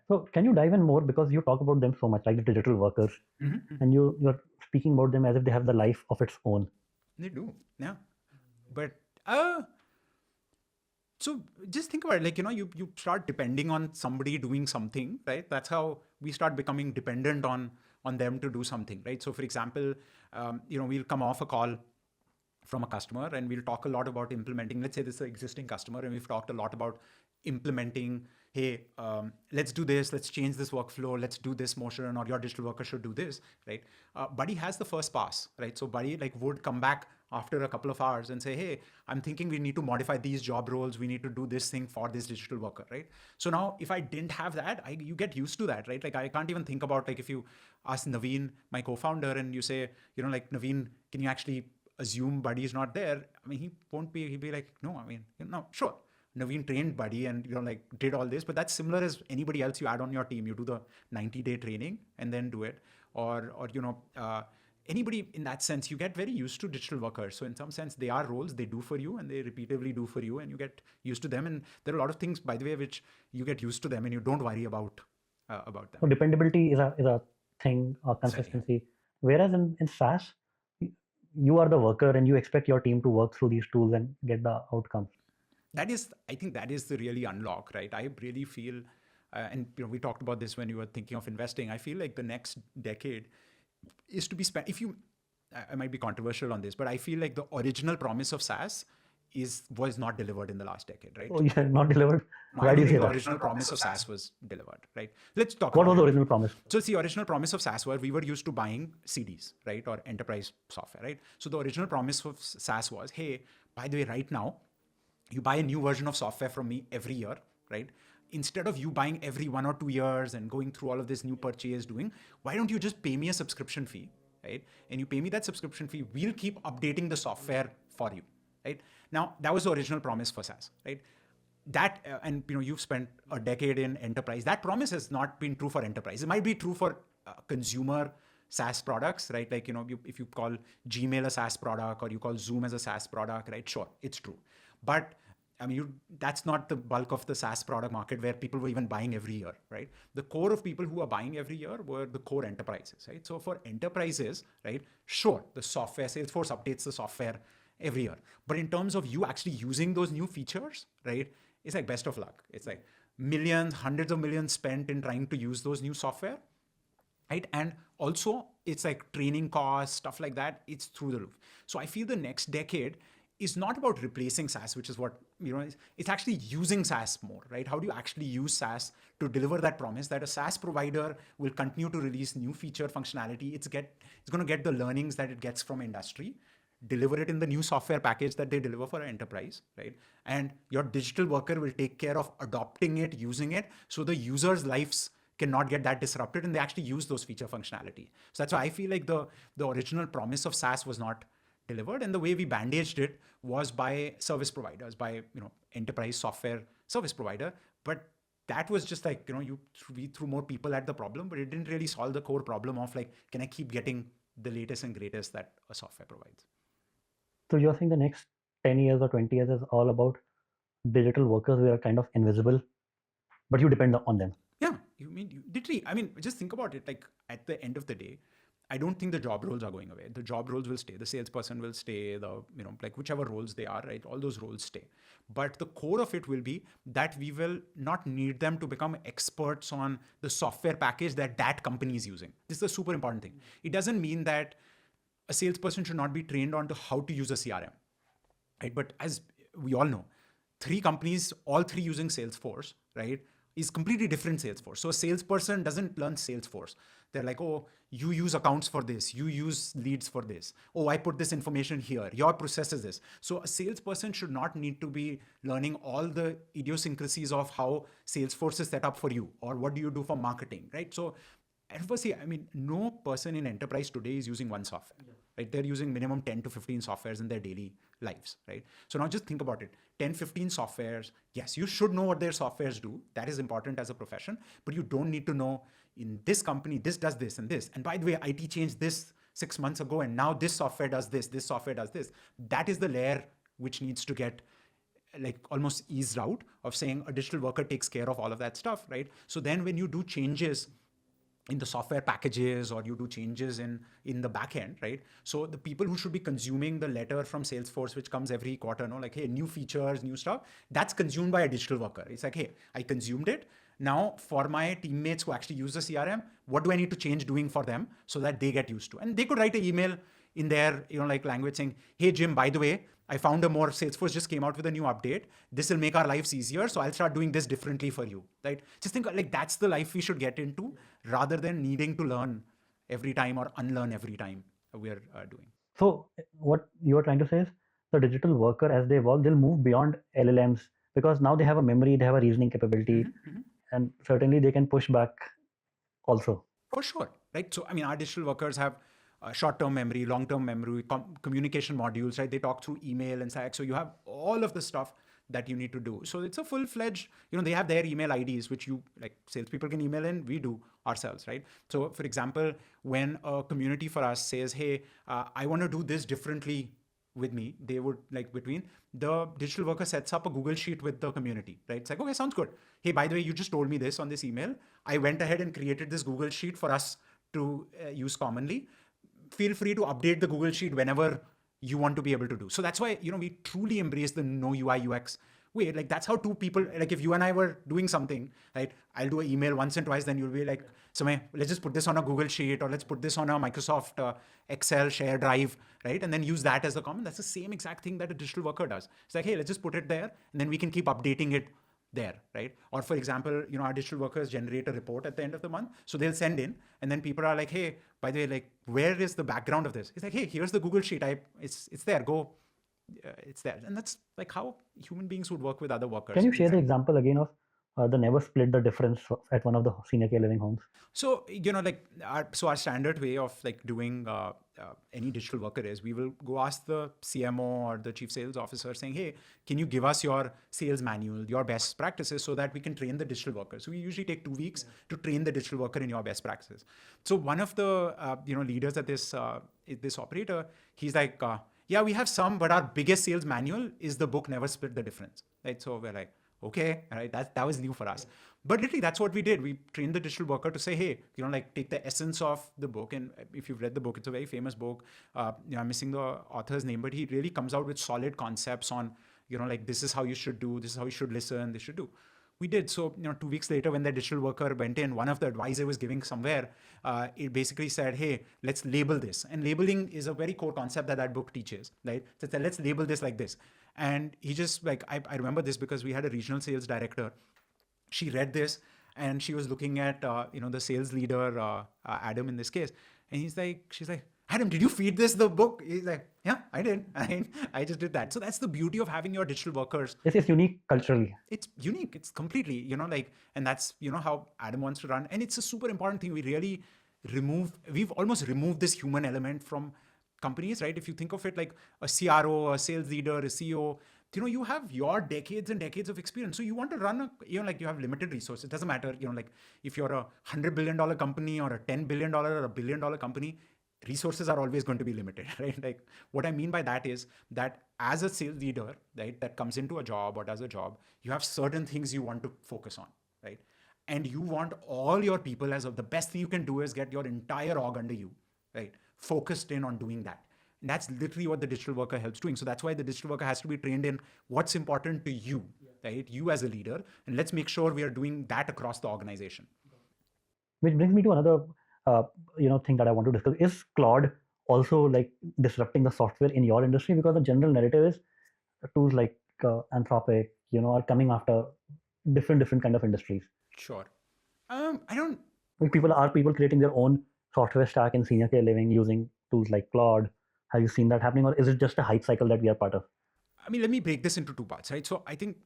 [SPEAKER 2] So can you dive in more, because you talk about them so much, like the digital workers, and you're speaking about them as if they have the life of its own.
[SPEAKER 1] They do, yeah. But so just think about it, like, you start depending on somebody doing something, right? That's how we start becoming dependent on them to do something, right? So for example, we'll come off a call from a customer and we'll talk a lot about implementing. Let's say this is an existing customer and we've talked a lot about implementing, hey, let's do this, let's change this workflow, let's do this motion, or your digital worker should do this, right? Budy has the first pass, right? So Budy would come back after a couple of hours and say, hey, I'm thinking we need to modify these job roles. We need to do this thing for this digital worker, right? So now if I didn't have that, you get used to that, right? Like I can't even think about, like, if you ask Naveen, my co-founder, and you say, Naveen, can you actually assume Buddy is not there, I mean, he'd be like, no, I mean, no, sure. Naveen trained Buddy and, like did all this, but that's similar as anybody else you add on your team. You do the 90-day training and then do it. Or anybody in that sense, you get very used to digital workers. So in some sense, they are roles they do for you and they repeatedly do for you and you get used to them. And there are a lot of things, by the way, which you get used to them and you don't worry about them.
[SPEAKER 2] So dependability is a thing, or consistency. Whereas in SaaS, you are the worker and you expect your team to work through these tools and get the outcomes.
[SPEAKER 1] I think that is the really unlock, right? I really feel, and we talked about this when you were thinking of investing. I feel like the next decade is to be spent. I might be controversial on this, but I feel like the original promise of SaaS was not delivered in the last decade, right?
[SPEAKER 2] Oh, yeah, not delivered.
[SPEAKER 1] Why do you think the original promise of SaaS was delivered, right? Let's talk.
[SPEAKER 2] What was the original promise?
[SPEAKER 1] So the original promise of SaaS was we were used to buying CDs, right, or enterprise software, right? So the original promise of SaaS was, hey, by the way, right now, you buy a new version of software from me every year, right? Instead of you buying every 1 or 2 years and going through all of this new purchase doing, why don't you just pay me a subscription fee, right? And you pay me that subscription fee, we'll keep updating the software for you, right? Now, that was the original promise for SaaS, right? That, and you've spent a decade in enterprise. That promise has not been true for enterprise. It might be true for consumer SaaS products, right? Like, if you call Gmail a SaaS product or you call Zoom as a SaaS product, right? Sure, it's true. But I mean, that's not the bulk of the SaaS product market where people were even buying every year, right? The core of people who are buying every year were the core enterprises, right? So for enterprises, right, sure, the software, Salesforce updates the software every year. But in terms of you actually using those new features, right, it's like best of luck. It's like millions, hundreds of millions spent in trying to use those new software, right? And also it's like training costs, stuff like that. It's through the roof. So I feel the next decade is not about replacing SaaS, which is what, it's actually using SaaS more, right? How do you actually use SaaS to deliver that promise that a SaaS provider will continue to release new feature functionality? It's going to get the learnings that it gets from industry, deliver it in the new software package that they deliver for an enterprise, right? And your digital worker will take care of adopting it, using it, so the users' lives cannot get that disrupted and they actually use those feature functionality. So that's why I feel like the original promise of SaaS was not delivered, and the way we bandaged it was by service providers, by enterprise software service provider. But that was just like we threw more people at the problem, but it didn't really solve the core problem of like, can I keep getting the latest and greatest that a software provides?
[SPEAKER 2] So you're saying the next 10 years or 20 years is all about digital workers who are kind of invisible, but you depend on them.
[SPEAKER 1] Yeah, literally. I mean, just think about it. Like at the end of the day, I don't think the job roles are going away. The job roles will stay. The salesperson will stay. Like whichever roles they are, right? All those roles stay. But the core of it will be that we will not need them to become experts on the software package that company is using. This is a super important thing. It doesn't mean that a salesperson should not be trained on to how to use a CRM, right? But as we all know, 3 companies, all 3 using Salesforce, right, is completely different Salesforce. So a salesperson doesn't learn Salesforce. They're like, oh, you use accounts for this. You use leads for this. Oh, I put this information here. Your process is this. So a salesperson should not need to be learning all the idiosyncrasies of how Salesforce is set up for you or what do you do for marketing, right? So adversely, I mean, no person in enterprise today is using one software, right? They're using minimum 10 to 15 softwares in their daily lives, right? So now just think about it. 10, 15 softwares. Yes, you should know what their softwares do. That is important as a profession, but you don't need to know in this company, this does this and this. And by the way, IT changed this 6 months ago, and now this software does this software does this. That is the layer which needs to get like almost eased out of saying a digital worker takes care of all of that stuff, right? So then when you do changes in the software packages or you do changes in the back end, right? So the people who should be consuming the letter from Salesforce, which comes every quarter, like, hey, new features, new stuff, that's consumed by a digital worker. It's like, hey, I consumed it. Now for my teammates who actually use the CRM, what do I need to change doing for them so that they get used to? And they could write an email in their, like language saying, hey, Jim, by the way, I found Salesforce just came out with a new update. This will make our lives easier. So I'll start doing this differently for you, right? Just think like that's the life we should get into rather than needing to learn every time or unlearn every time we're doing.
[SPEAKER 2] So what you are trying to say is the digital worker, as they evolve, they'll move beyond LLMs because now they have a memory, they have a reasoning capability, and certainly they can push back also.
[SPEAKER 1] For sure, right? So, I mean, our digital workers have short-term memory, long-term memory, communication modules, right? They talk through email and Slack. So you have all of the stuff that you need to do. So it's a full-fledged, they have their email IDs, which you, like, salespeople can email in, we do ourselves, right? So for example, when a community for us says, hey, I want to do this differently with me, they would, like, between the digital worker sets up a Google sheet with the community, right? It's like, okay, sounds good. Hey, by the way, you just told me this on this email. I went ahead and created this Google sheet for us to use commonly. Feel free to update the Google sheet whenever you want to be able to do. So that's why, we truly embrace the no UI UX way. Like, that's how two people, like, if you and I were doing something, right? I'll do an email once and twice, then you'll be like, Samay, let's just put this on a Google sheet, or let's put this on a Microsoft Excel share drive, right? And then use that as the common. That's the same exact thing that a digital worker does. It's like, hey, let's just put it there, and then we can keep updating it there, right? Or for example, our digital workers generate a report at the end of the month. So they'll send in, and then people are like, hey, by the way, like, where is the background of this? It's like, hey, here's the Google sheet. It's there. Go. It's there. And that's like how human beings would work with other workers.
[SPEAKER 2] Can you share the example again of the never split the difference at one of the senior care living homes?
[SPEAKER 1] So, our standard way of, like, doing any digital worker is, we will go ask the CMO or the chief sales officer saying, hey, can you give us your sales manual, your best practices, so that we can train the digital worker? So we usually take 2 weeks to train the digital worker in your best practices. So one of the, leaders at this operator, he's like, yeah, we have some, but our biggest sales manual is the book Never Split the Difference, right? So we're like, okay, right, that was new for us. But literally, that's what we did. We trained the digital worker to say, hey, like, take the essence of the book. And if you've read the book, it's a very famous book. I'm missing the author's name, but he really comes out with solid concepts on, like, this is how you should do, this is how you should listen, this should do. We did. So, 2 weeks later, when the digital worker went in, one of the advice I was giving somewhere, it basically said, hey, let's label this. And labeling is a very core concept that book teaches, right? So it said, let's label this like this. And he just, like, I remember this because we had a regional sales director. She read this and she was looking at, the sales leader, Adam in this case. And she's like, Adam, did you feed this the book? He's like, yeah, I did. I just did that. So that's the beauty of having your digital workers.
[SPEAKER 2] It's unique culturally.
[SPEAKER 1] It's unique. It's completely, and that's, how Adam wants to run. And it's a super important thing. We've almost removed this human element from companies, right? If you think of it like a CRO, a sales leader, a CEO, you have your decades and decades of experience. So you want to run you have limited resources. It doesn't matter, like, if you're a $100 billion company or a $10 billion or a $1 billion company, resources are always going to be limited, right? Like, what I mean by that is that as a sales leader, right, that comes into a job or does a job, you have certain things you want to focus on, right? And you want all your people, the best thing you can do is get your entire org under you, right? Focused in on doing that. And that's literally what the digital worker helps doing. So that's why the digital worker has to be trained in what's important to you, right? You as a leader, and let's make sure we are doing that across the organization.
[SPEAKER 2] Which brings me to another thing that I want to discuss. Is Claude also, like, disrupting the software in your industry? Because the general narrative is tools like Anthropic, are coming after different kind of industries.
[SPEAKER 1] Sure. I don't.
[SPEAKER 2] Like, people creating their own software stack in senior care living using tools like Claude. Have you seen that happening, or is it just a hype cycle that we are part of?
[SPEAKER 1] I mean, let me break this into 2 parts, right? So I think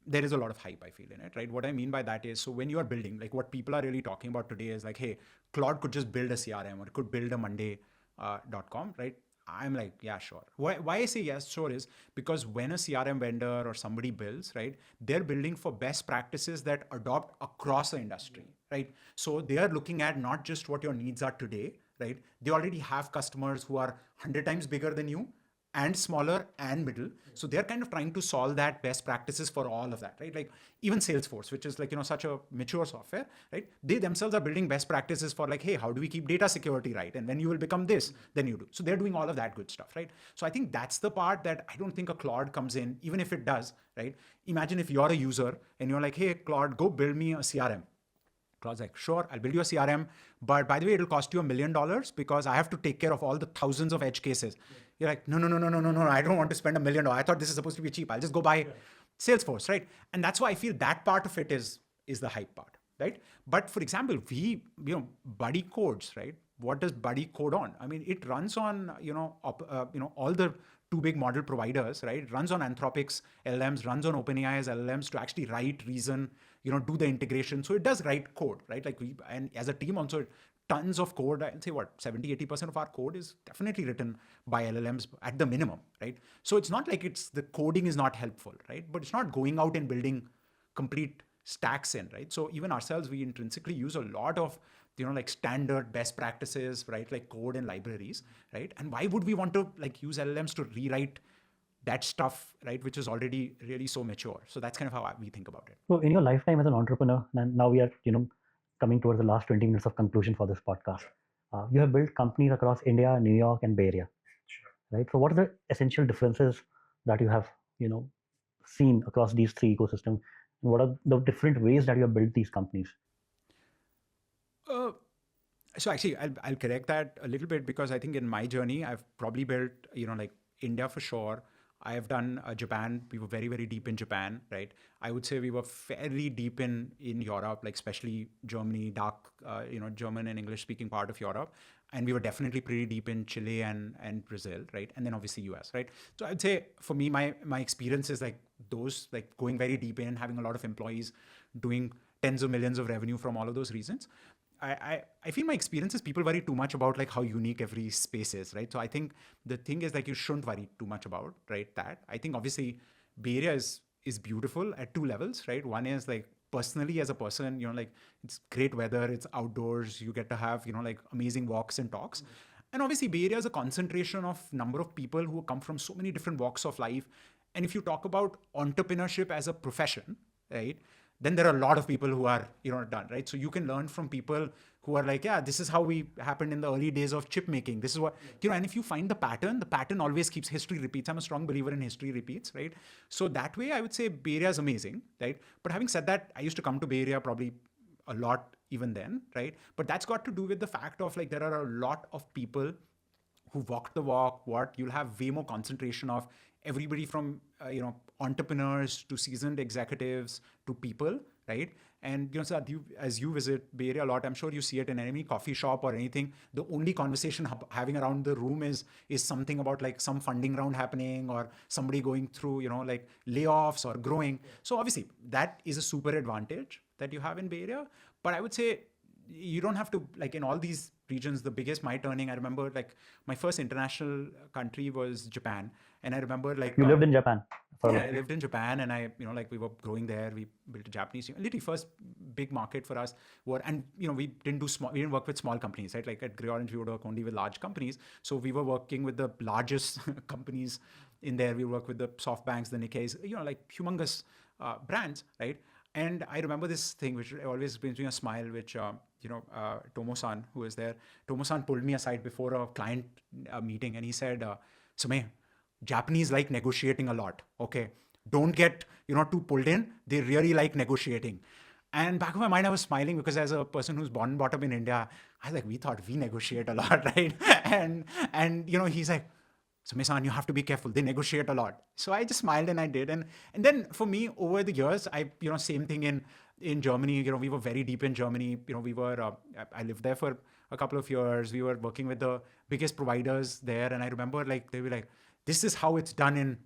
[SPEAKER 1] there is a lot of hype, I feel, in it, right? What I mean by that is, so when you are building, like, what people are really talking about today is like, hey, Claude could just build a CRM, or it could build a Monday.com, right? I'm like, yeah, sure. Why I say yes, sure, is because when a CRM vendor or somebody builds, right, they're building for best practices that adopt across the industry, right? So they are looking at not just what your needs are today, right? They already have customers who are 100 times bigger than you, and smaller and middle. So they're kind of trying to solve that best practices for all of that, right? Like, even Salesforce, which is, like, such a mature software, right? They themselves are building best practices for, like, hey, how do we keep data security right? And when you will become this, then you do. So they're doing all of that good stuff, right? So I think that's the part that I don't think a Claude comes in, even if it does, right? Imagine if you're a user and you're like, hey, Claude, go build me a CRM. Claude's like, sure, I'll build you a CRM, but by the way, it'll cost you $1 million because I have to take care of all the thousands of edge cases. You're like, no, I don't want to spend $1 million. I thought this is supposed to be cheap. I'll just go buy Salesforce, right? And that's why I feel that part of it is the hype part, right? But for example, Budy codes, right? What does Budy code on? I mean, it runs on, all the 2 big model providers, right? It runs on Anthropic's LLMs, runs on OpenAI's LLMs to actually write, reason, do the integration. So it does write code, right? Like, and as a team also tons of code. I'd say 70-80% of our code is definitely written by LLMs at the minimum, right? So it's not like the coding is not helpful, right? But it's not going out and building complete stacks in, right? So even ourselves, we intrinsically use a lot of, like standard best practices, right? Like code and libraries, right? And why would we want to like use LLMs to rewrite that stuff, right? Which is already really so mature. So that's kind of how we think about it.
[SPEAKER 2] So in your lifetime as an entrepreneur, and now we are, coming towards the last 20 minutes of conclusion for this podcast. You have built companies across India, New York, and Bay Area, right? So what are the essential differences that you have, seen across these three ecosystems? And what are the different ways that you have built these companies?
[SPEAKER 1] So actually, I'll correct that a little bit, because I think in my journey, I've probably built, like India for sure. I have done Japan. We were very, very deep in Japan, right? I would say we were fairly deep in Europe, like especially Germany, German and English speaking part of Europe. And we were definitely pretty deep in Chile and Brazil, right? And then obviously US, right? So I'd say for me, my experience is like those, like going very deep in, having a lot of employees, doing tens of millions of revenue from all of those reasons. I feel my experience is people worry too much about like how unique every space is, right? So I think the thing is like you shouldn't worry too much about, right, that. I think obviously Bay Area is beautiful at two levels, right? One is like personally as a person, like it's great weather, it's outdoors, you get to have, like amazing walks and talks. And obviously Bay Area is a concentration of number of people who come from so many different walks of life. And if you talk about entrepreneurship as a profession, right, then there are a lot of people who are, done, right? So you can learn from people who are like, yeah, this is how we happened in the early days of chip making. This is what, and if you find the pattern always keeps, history repeats. I'm a strong believer in history repeats, right? So that way I would say Bay Area is amazing, right? But having said that, I used to come to Bay Area probably a lot even then, right? But that's got to do with the fact of like, there are a lot of people who walk the walk. You'll have way more concentration of everybody from entrepreneurs to seasoned executives to people, right? And so as you visit Bay Area a lot, I'm sure you see it in any coffee shop or anything. The only conversation having around the room is something about like some funding round happening or somebody going through like layoffs or growing. So obviously that is a super advantage that you have in Bay Area. But I would say you don't have to, like in all these regions, the biggest my turning, I remember like my first international country was Japan. And I remember like...
[SPEAKER 2] You lived in Japan?
[SPEAKER 1] Yeah, I lived in Japan, and I, like we were growing there. We built a Japanese team. Literally first big market for us and we didn't work with small companies, right? Like at GreyOrange, we would work only with large companies. So we were working with the largest companies in there. We work with the SoftBanks, the Nikkeis, like humongous brands, right? And I remember this thing, which always brings me a smile, which, Tomo-san, who is there, Tomo-san pulled me aside before a client meeting, and he said, Samay, Japanese like negotiating a lot, okay? Don't get, too pulled in. They really like negotiating. And back in my mind, I was smiling because as a person who's born and brought up in India, I was like, we thought we negotiate a lot, right? And he's like, Samay-san, you have to be careful. They negotiate a lot. So I just smiled and I did. And then for me, over the years, same thing in Germany. We were very deep in Germany. I lived there for a couple of years. We were working with the biggest providers there. And I remember like, they were like, this is how it's done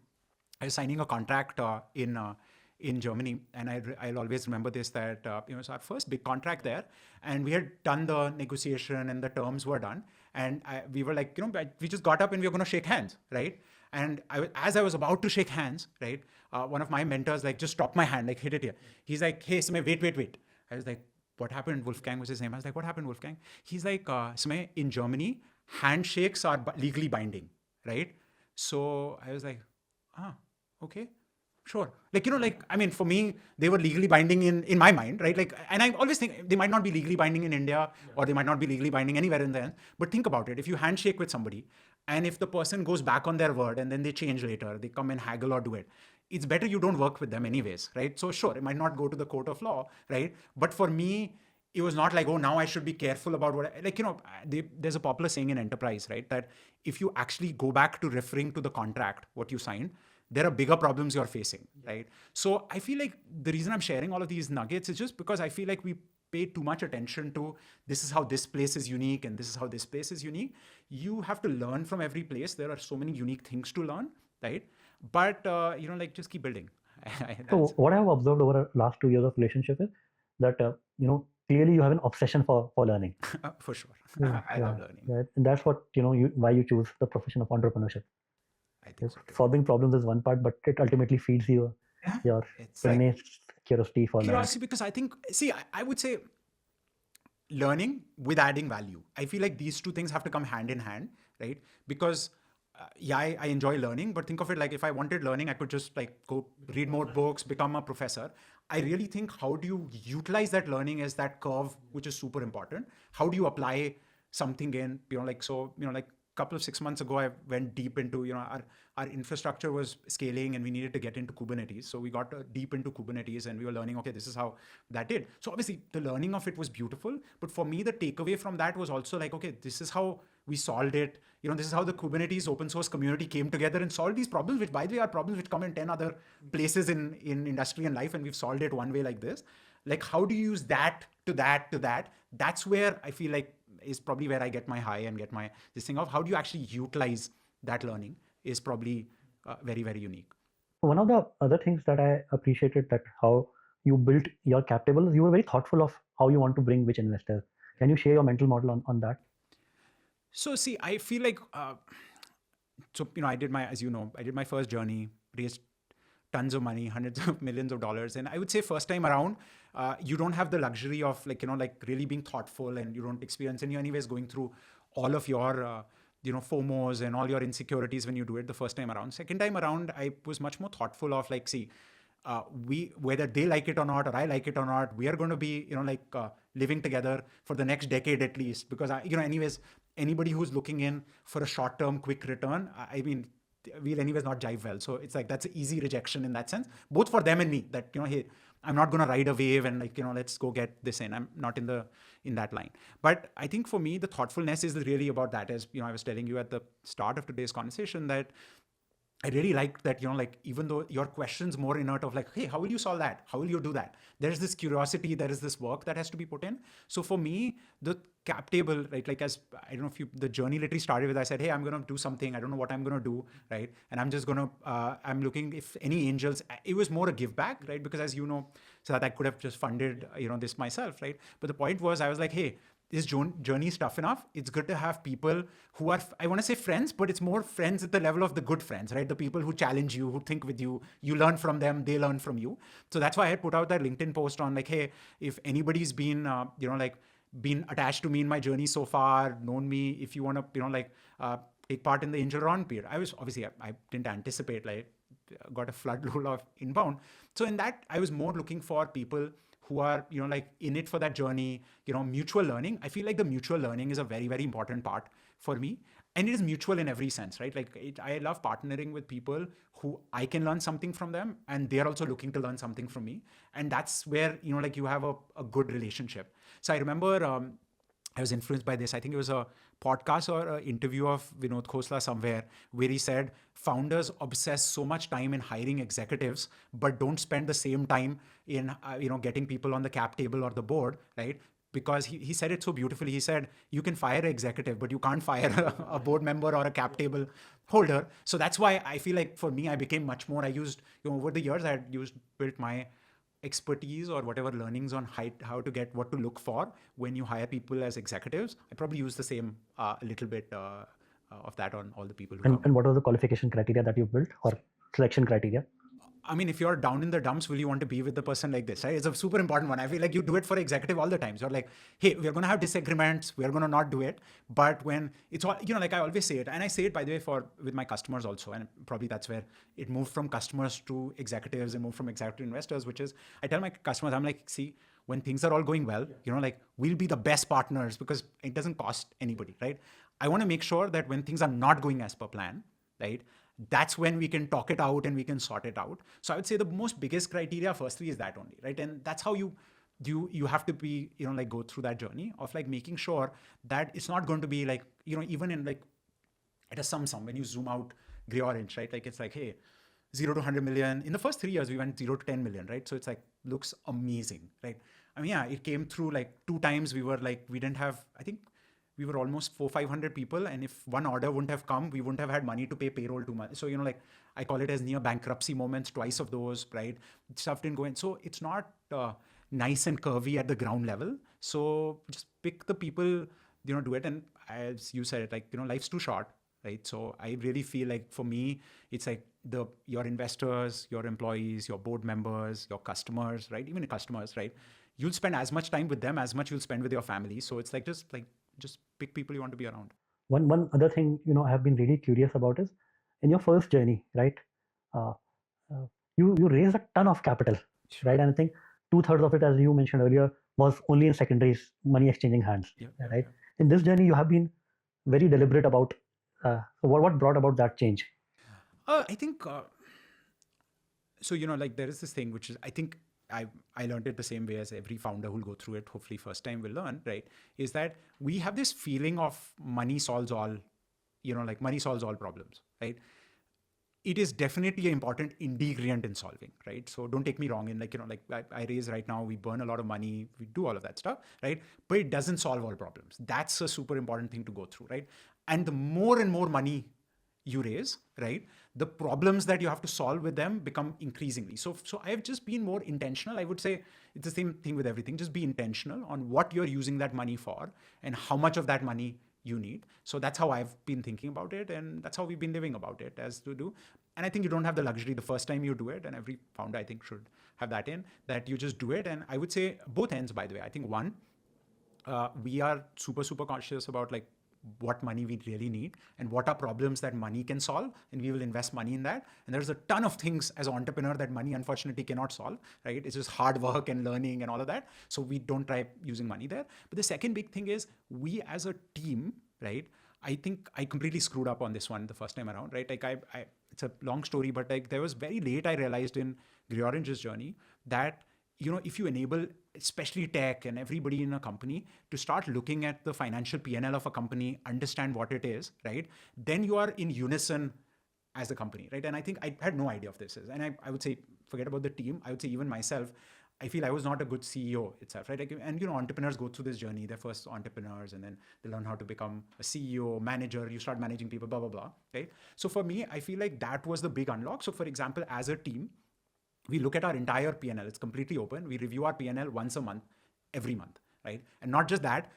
[SPEAKER 1] I was signing a contract in Germany. And I'll always remember this, that, so our first big contract there, and we had done the negotiation and the terms were done. And we were like, we just got up and we were going to shake hands, right? And as I was about to shake hands, right, one of my mentors like just stopped my hand, like hit it here. He's like, hey, Samay, wait. I was like, what happened? Wolfgang was his name. I was like, what happened, Wolfgang? He's like, Samay, in Germany, handshakes are legally binding, right? So I was like, okay. Sure. Like, for me, they were legally binding in my mind, right? Like, and I always think they might not be legally binding in India or they might not be legally binding anywhere in there. But think about it. If you handshake with somebody and if the person goes back on their word and then they change later, they come and haggle or do it, it's better you don't work with them anyways, right? So sure, it might not go to the court of law, right? But for me, it was not like, oh, now I should be careful about there's a popular saying in enterprise, right? That if you actually go back to referring to the contract, what you signed, there are bigger problems you're facing, right? So I feel like the reason I'm sharing all of these nuggets is just because I feel like we pay too much attention to this is how this place is unique and this is how this place is unique. You have to learn from every place. There are so many unique things to learn, right? But, just keep building.
[SPEAKER 2] So what I have observed over the last 2 years of relationship is that, clearly you have an obsession for learning.
[SPEAKER 1] For sure.
[SPEAKER 2] Yeah,
[SPEAKER 1] I
[SPEAKER 2] yeah,
[SPEAKER 1] love learning.
[SPEAKER 2] yeah. And that's what, why you choose the profession of entrepreneurship.
[SPEAKER 1] I think so too.
[SPEAKER 2] Solving problems is one part, but it ultimately feeds you
[SPEAKER 1] Yeah.
[SPEAKER 2] your
[SPEAKER 1] It's like
[SPEAKER 2] innate curiosity for learning.
[SPEAKER 1] curiosity, because I think, see, I would say learning with adding value. I feel like these two things have to come hand in hand, right? Because yeah, I enjoy learning, but think of it like if I wanted learning, I could just like go read more books, become a professor. I really think how do you utilize that learning as that curve, which is super important. How do you apply something in, like couple of 6 months ago, I went deep into, our infrastructure was scaling and we needed to get into Kubernetes. So we got deep into Kubernetes and we were learning, okay, this is how that did. So obviously the learning of it was beautiful. But for me, the takeaway from that was also like, okay, this is how we solved it. This is how the Kubernetes open source community came together and solved these problems, which by the way are problems which come in 10 other places in industry and life. And we've solved it one way like this. Like, how do you use that to that to that? That's where I feel like is probably where I get my high and get my this thing of how do you actually utilize that learning is probably very, very unique.
[SPEAKER 2] One of the other things that I appreciated that how you built your cap table, you were very thoughtful of how you want to bring which investor. Can you share your mental model on that?
[SPEAKER 1] So see, I feel like, I did my, as you know, I did my first journey, raised tons of money, hundreds of millions of dollars. And I would say first time around, you don't have the luxury of like really being thoughtful, and you don't experience, and you're anyways going through all of your, FOMOs and all your insecurities when you do it the first time around. Second time around, I was much more thoughtful of like, see, we, whether they like it or not, or I like it or not, we are going to be, living together for the next decade at least, because anyways, anybody who's looking in for a short-term quick return, I mean, we'll anyways not jive well. So it's like, that's an easy rejection in that sense, both for them and me, that, hey, I'm not going to ride a wave and like, let's go get this in. I'm not in that line. But I think for me, the thoughtfulness is really about that. As I was telling you at the start of today's conversation, that I really like that, like, even though your question's more inert of like, hey, how will you solve that? How will you do that? There's this curiosity, there is this work that has to be put in. So for me, the cap table, right? Like, as I don't know if the journey literally started with, I said, hey, I'm going to do something. I don't know what I'm going to do. Right. And I'm just going to, I'm looking if any angels, it was more a give back, right? Because as you know, so that I could have just funded, this myself. Right. But the point was, I was like, hey, this journey is tough enough. It's good to have people who are, I want to say friends, but it's more friends at the level of the good friends, right? The people who challenge you, who think with you, you learn from them, they learn from you. So that's why I put out that LinkedIn post on like, hey, if anybody's been, been attached to me in my journey so far, known me, if you want to, take part in the angel round period. I was obviously, I didn't anticipate, like, got a floodload of inbound. So in that, I was more looking for people who are, like in it for that journey, mutual learning. I feel like the mutual learning is a very, very important part for me. And it is mutual in every sense, right? Like I love partnering with people who I can learn something from them, and they're also looking to learn something from me. And that's where, like you have a good relationship. So I remember, I was influenced by this. I think it was a podcast or an interview of Vinod Khosla somewhere where he said founders obsess so much time in hiring executives, but don't spend the same time in getting people on the cap table or the board, right? Because he said it so beautifully. He said, you can fire an executive, but you can't fire a board member or a cap table holder. So that's why I feel like for me, I became much more, I used, over the years, I had built my expertise or whatever learnings on how to get what to look for when you hire people as executives. I probably use the same a little bit of that on all the people who come.
[SPEAKER 2] And what was the qualification criteria that you built or selection criteria?
[SPEAKER 1] I mean, if you're down in the dumps, will you want to be with the person like this, right? It's a super important one. I feel like you do it for executive all the time. So you're like, hey, we're going to have disagreements. We're going to not do it. But when it's all, like I always say it, and I say it, by the way, with my customers also. And probably that's where it moved from customers to executives and moved from executive investors, which is, I tell my customers, I'm like, see, when things are all going well, like we'll be the best partners because it doesn't cost anybody, right? I want to make sure that when things are not going as per plan, right? That's when we can talk it out and we can sort it out. So I would say the most biggest criteria firstly is that only, right? And that's how you have to be, like go through that journey of like making sure that it's not going to be like, even in like at a sum, when you zoom out GreyOrange, right? Like it's like, hey, 0 to 100 million. In the first 3 years, we went 0 to 10 million, right? So it's like, looks amazing, right? I mean, yeah, it came through like 2 times. We didn't have, I think, we were almost 400-500 people. And if one order wouldn't have come, we wouldn't have had money to pay payroll 2 months. So, like I call it as near bankruptcy moments, twice of those, right? Stuff didn't go in. So it's not nice and curvy at the ground level. So just pick the people, do it. And as you said, like, life's too short, right? So I really feel like for me, it's like your investors, your employees, your board members, your customers, right? Even customers, right? You'll spend as much time with them as much you'll spend with your family. So it's like just pick people you want to be around.
[SPEAKER 2] One other thing, I have been really curious about is in your first journey, right? Uh, you raised a ton of capital,
[SPEAKER 1] Sure.
[SPEAKER 2] right? And I think 2/3 of it, as you mentioned earlier, was only in secondaries, money exchanging hands, right? In this journey, you have been very deliberate about. So what brought about that change?
[SPEAKER 1] I think so. Like there is this thing which is, I think I learned it the same way as every founder who'll go through it. Hopefully, first time will learn, right? Is that we have this feeling of money solves all, like money solves all problems, right? It is definitely an important ingredient in solving, right? So don't take me wrong. In like, I raise right now, we burn a lot of money, we do all of that stuff, right? But it doesn't solve all problems. That's a super important thing to go through, right? And the more and more money you raise, right, the problems that you have to solve with them become increasingly. So I've just been more intentional. I would say it's the same thing with everything. Just be intentional on what you're using that money for and how much of that money you need. So that's how I've been thinking about it, and that's how we've been living about it as to do. And I think you don't have the luxury the first time you do it, and every founder I think should have that in, that you just do it. And I would say both ends, by the way. I think one, we are super conscious about like what money we really need and what are problems that money can solve, and we will invest money in that. And there's a ton of things as an entrepreneur that money unfortunately cannot solve, right? It's just hard work and learning and all of that. So we don't try using money there. But the second big thing is we as a team, right? I think I completely screwed up on this one the first time around, right? Like it's a long story, but like there was very late I realized in GreyOrange's journey that if you enable especially tech and everybody in a company to start looking at the financial P&L of a company, understand what it is, right? Then you are in unison as a company, right? And I think I had no idea of this. And I would say, forget about the team. I would say even myself, I feel I was not a good CEO itself, right? Like, and entrepreneurs go through this journey. They're first entrepreneurs, and then they learn how to become a CEO, manager. You start managing people, blah, blah, blah, right? So for me, I feel like that was the big unlock. So for example, as a team, we look at our entire P&L. It's completely open. We review our P&L once a month, every month, right? And not just that,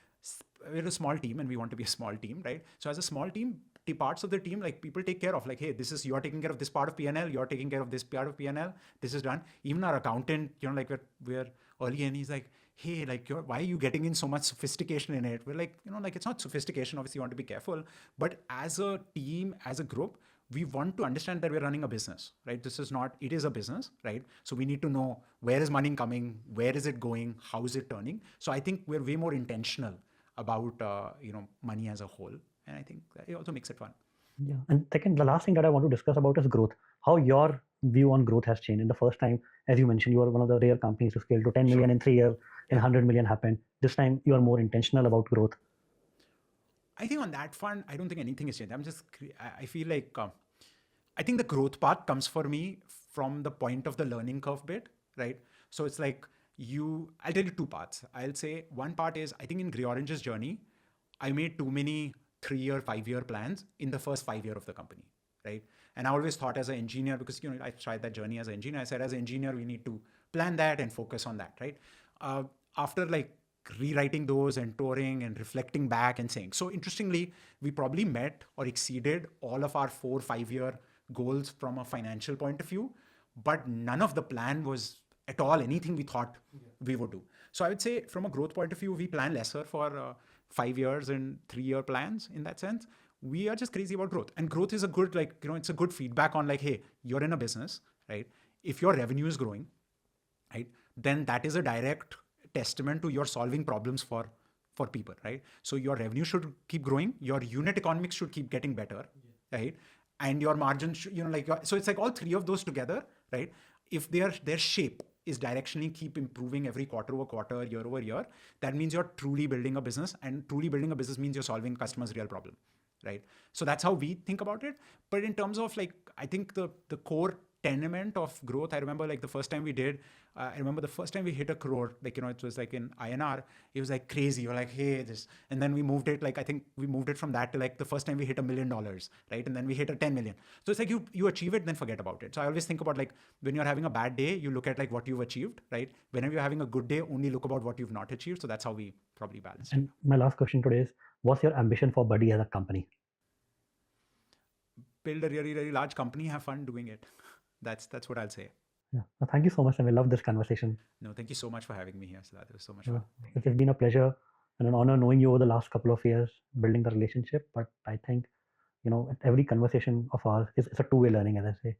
[SPEAKER 1] we're a small team and we want to be a small team, right? So as a small team, the parts of the team, like people take care of, like, hey, you're taking care of this part of P&L, you're taking care of this part of P&L, this is done. Even our accountant, like we're early and he's like, hey, like, why are you getting in so much sophistication in it? We're like, like it's not sophistication. Obviously, you want to be careful. But as a team, as a group, we want to understand that we're running a business, right? It is a business, right? So we need to know where is money coming, where is it going, how is it turning? So I think we're way more intentional about, money as a whole. And I think that it also makes it fun.
[SPEAKER 2] Yeah. And second, the last thing that I want to discuss about is growth. How your view on growth has changed. In the first time, as you mentioned, you were one of the rare companies to scale to 10 million in 3 years, and 100 million happened. This time, you are more intentional about growth.
[SPEAKER 1] I think on that front, I don't think anything has changed. I feel like, I think the growth part comes for me from the point of the learning curve bit, right? So it's like I'll tell you two parts. I'll say one part is, I think in GreyOrange's journey, I made too many 3-year, 5-year plans in the first 5 years of the company, right? And I always thought as an engineer, because, I tried that journey as an engineer, I said, as an engineer, we need to plan that and focus on that, right? After like rewriting those and touring and reflecting back and saying, so interestingly, we probably met or exceeded all of our 4-5-year goals from a financial point of view, but none of the plan was at all anything we thought we would do. So I would say from a growth point of view, we plan lesser for 5 years and 3-year plans in that sense. We are just crazy about growth, and growth is a good, like, it's a good feedback on like, hey, you're in a business, right? If your revenue is growing, right, then that is a direct testament to your solving problems for people, right? So your revenue should keep growing, your unit economics should keep getting better, right? And your margin should, so it's like all three of those together, right? If their shape is directionally keep improving every quarter over quarter, year over year, that means you're truly building a business, and truly building a business means you're solving customers' real problem, right? So that's how we think about it. But in terms of like, I think the core tenement of growth. I remember like the first time we did, I remember the first time we hit 1 crore, like, it was like in INR, it was like crazy. We're like, hey, this, and then we moved it, like, I think we moved it from that to like the first time we hit $1 million, right? And then we hit a 10 million. So it's like you achieve it, then forget about it. So I always think about like when you're having a bad day, you look at like what you've achieved, right? Whenever you're having a good day, only look about what you've not achieved. So that's how we probably balance it.
[SPEAKER 2] And my last question today is, what's your ambition for Budy as a company?
[SPEAKER 1] Build a really, really large company, have fun doing it. That's what I'll say.
[SPEAKER 2] Yeah. Thank you so much, and we love this conversation.
[SPEAKER 1] No, thank you so much for having me here, Siddharth. It was so much fun.
[SPEAKER 2] It has been a pleasure and an honor knowing you over the last couple of years, building the relationship. But I think, every conversation of ours is a two-way learning, as I say.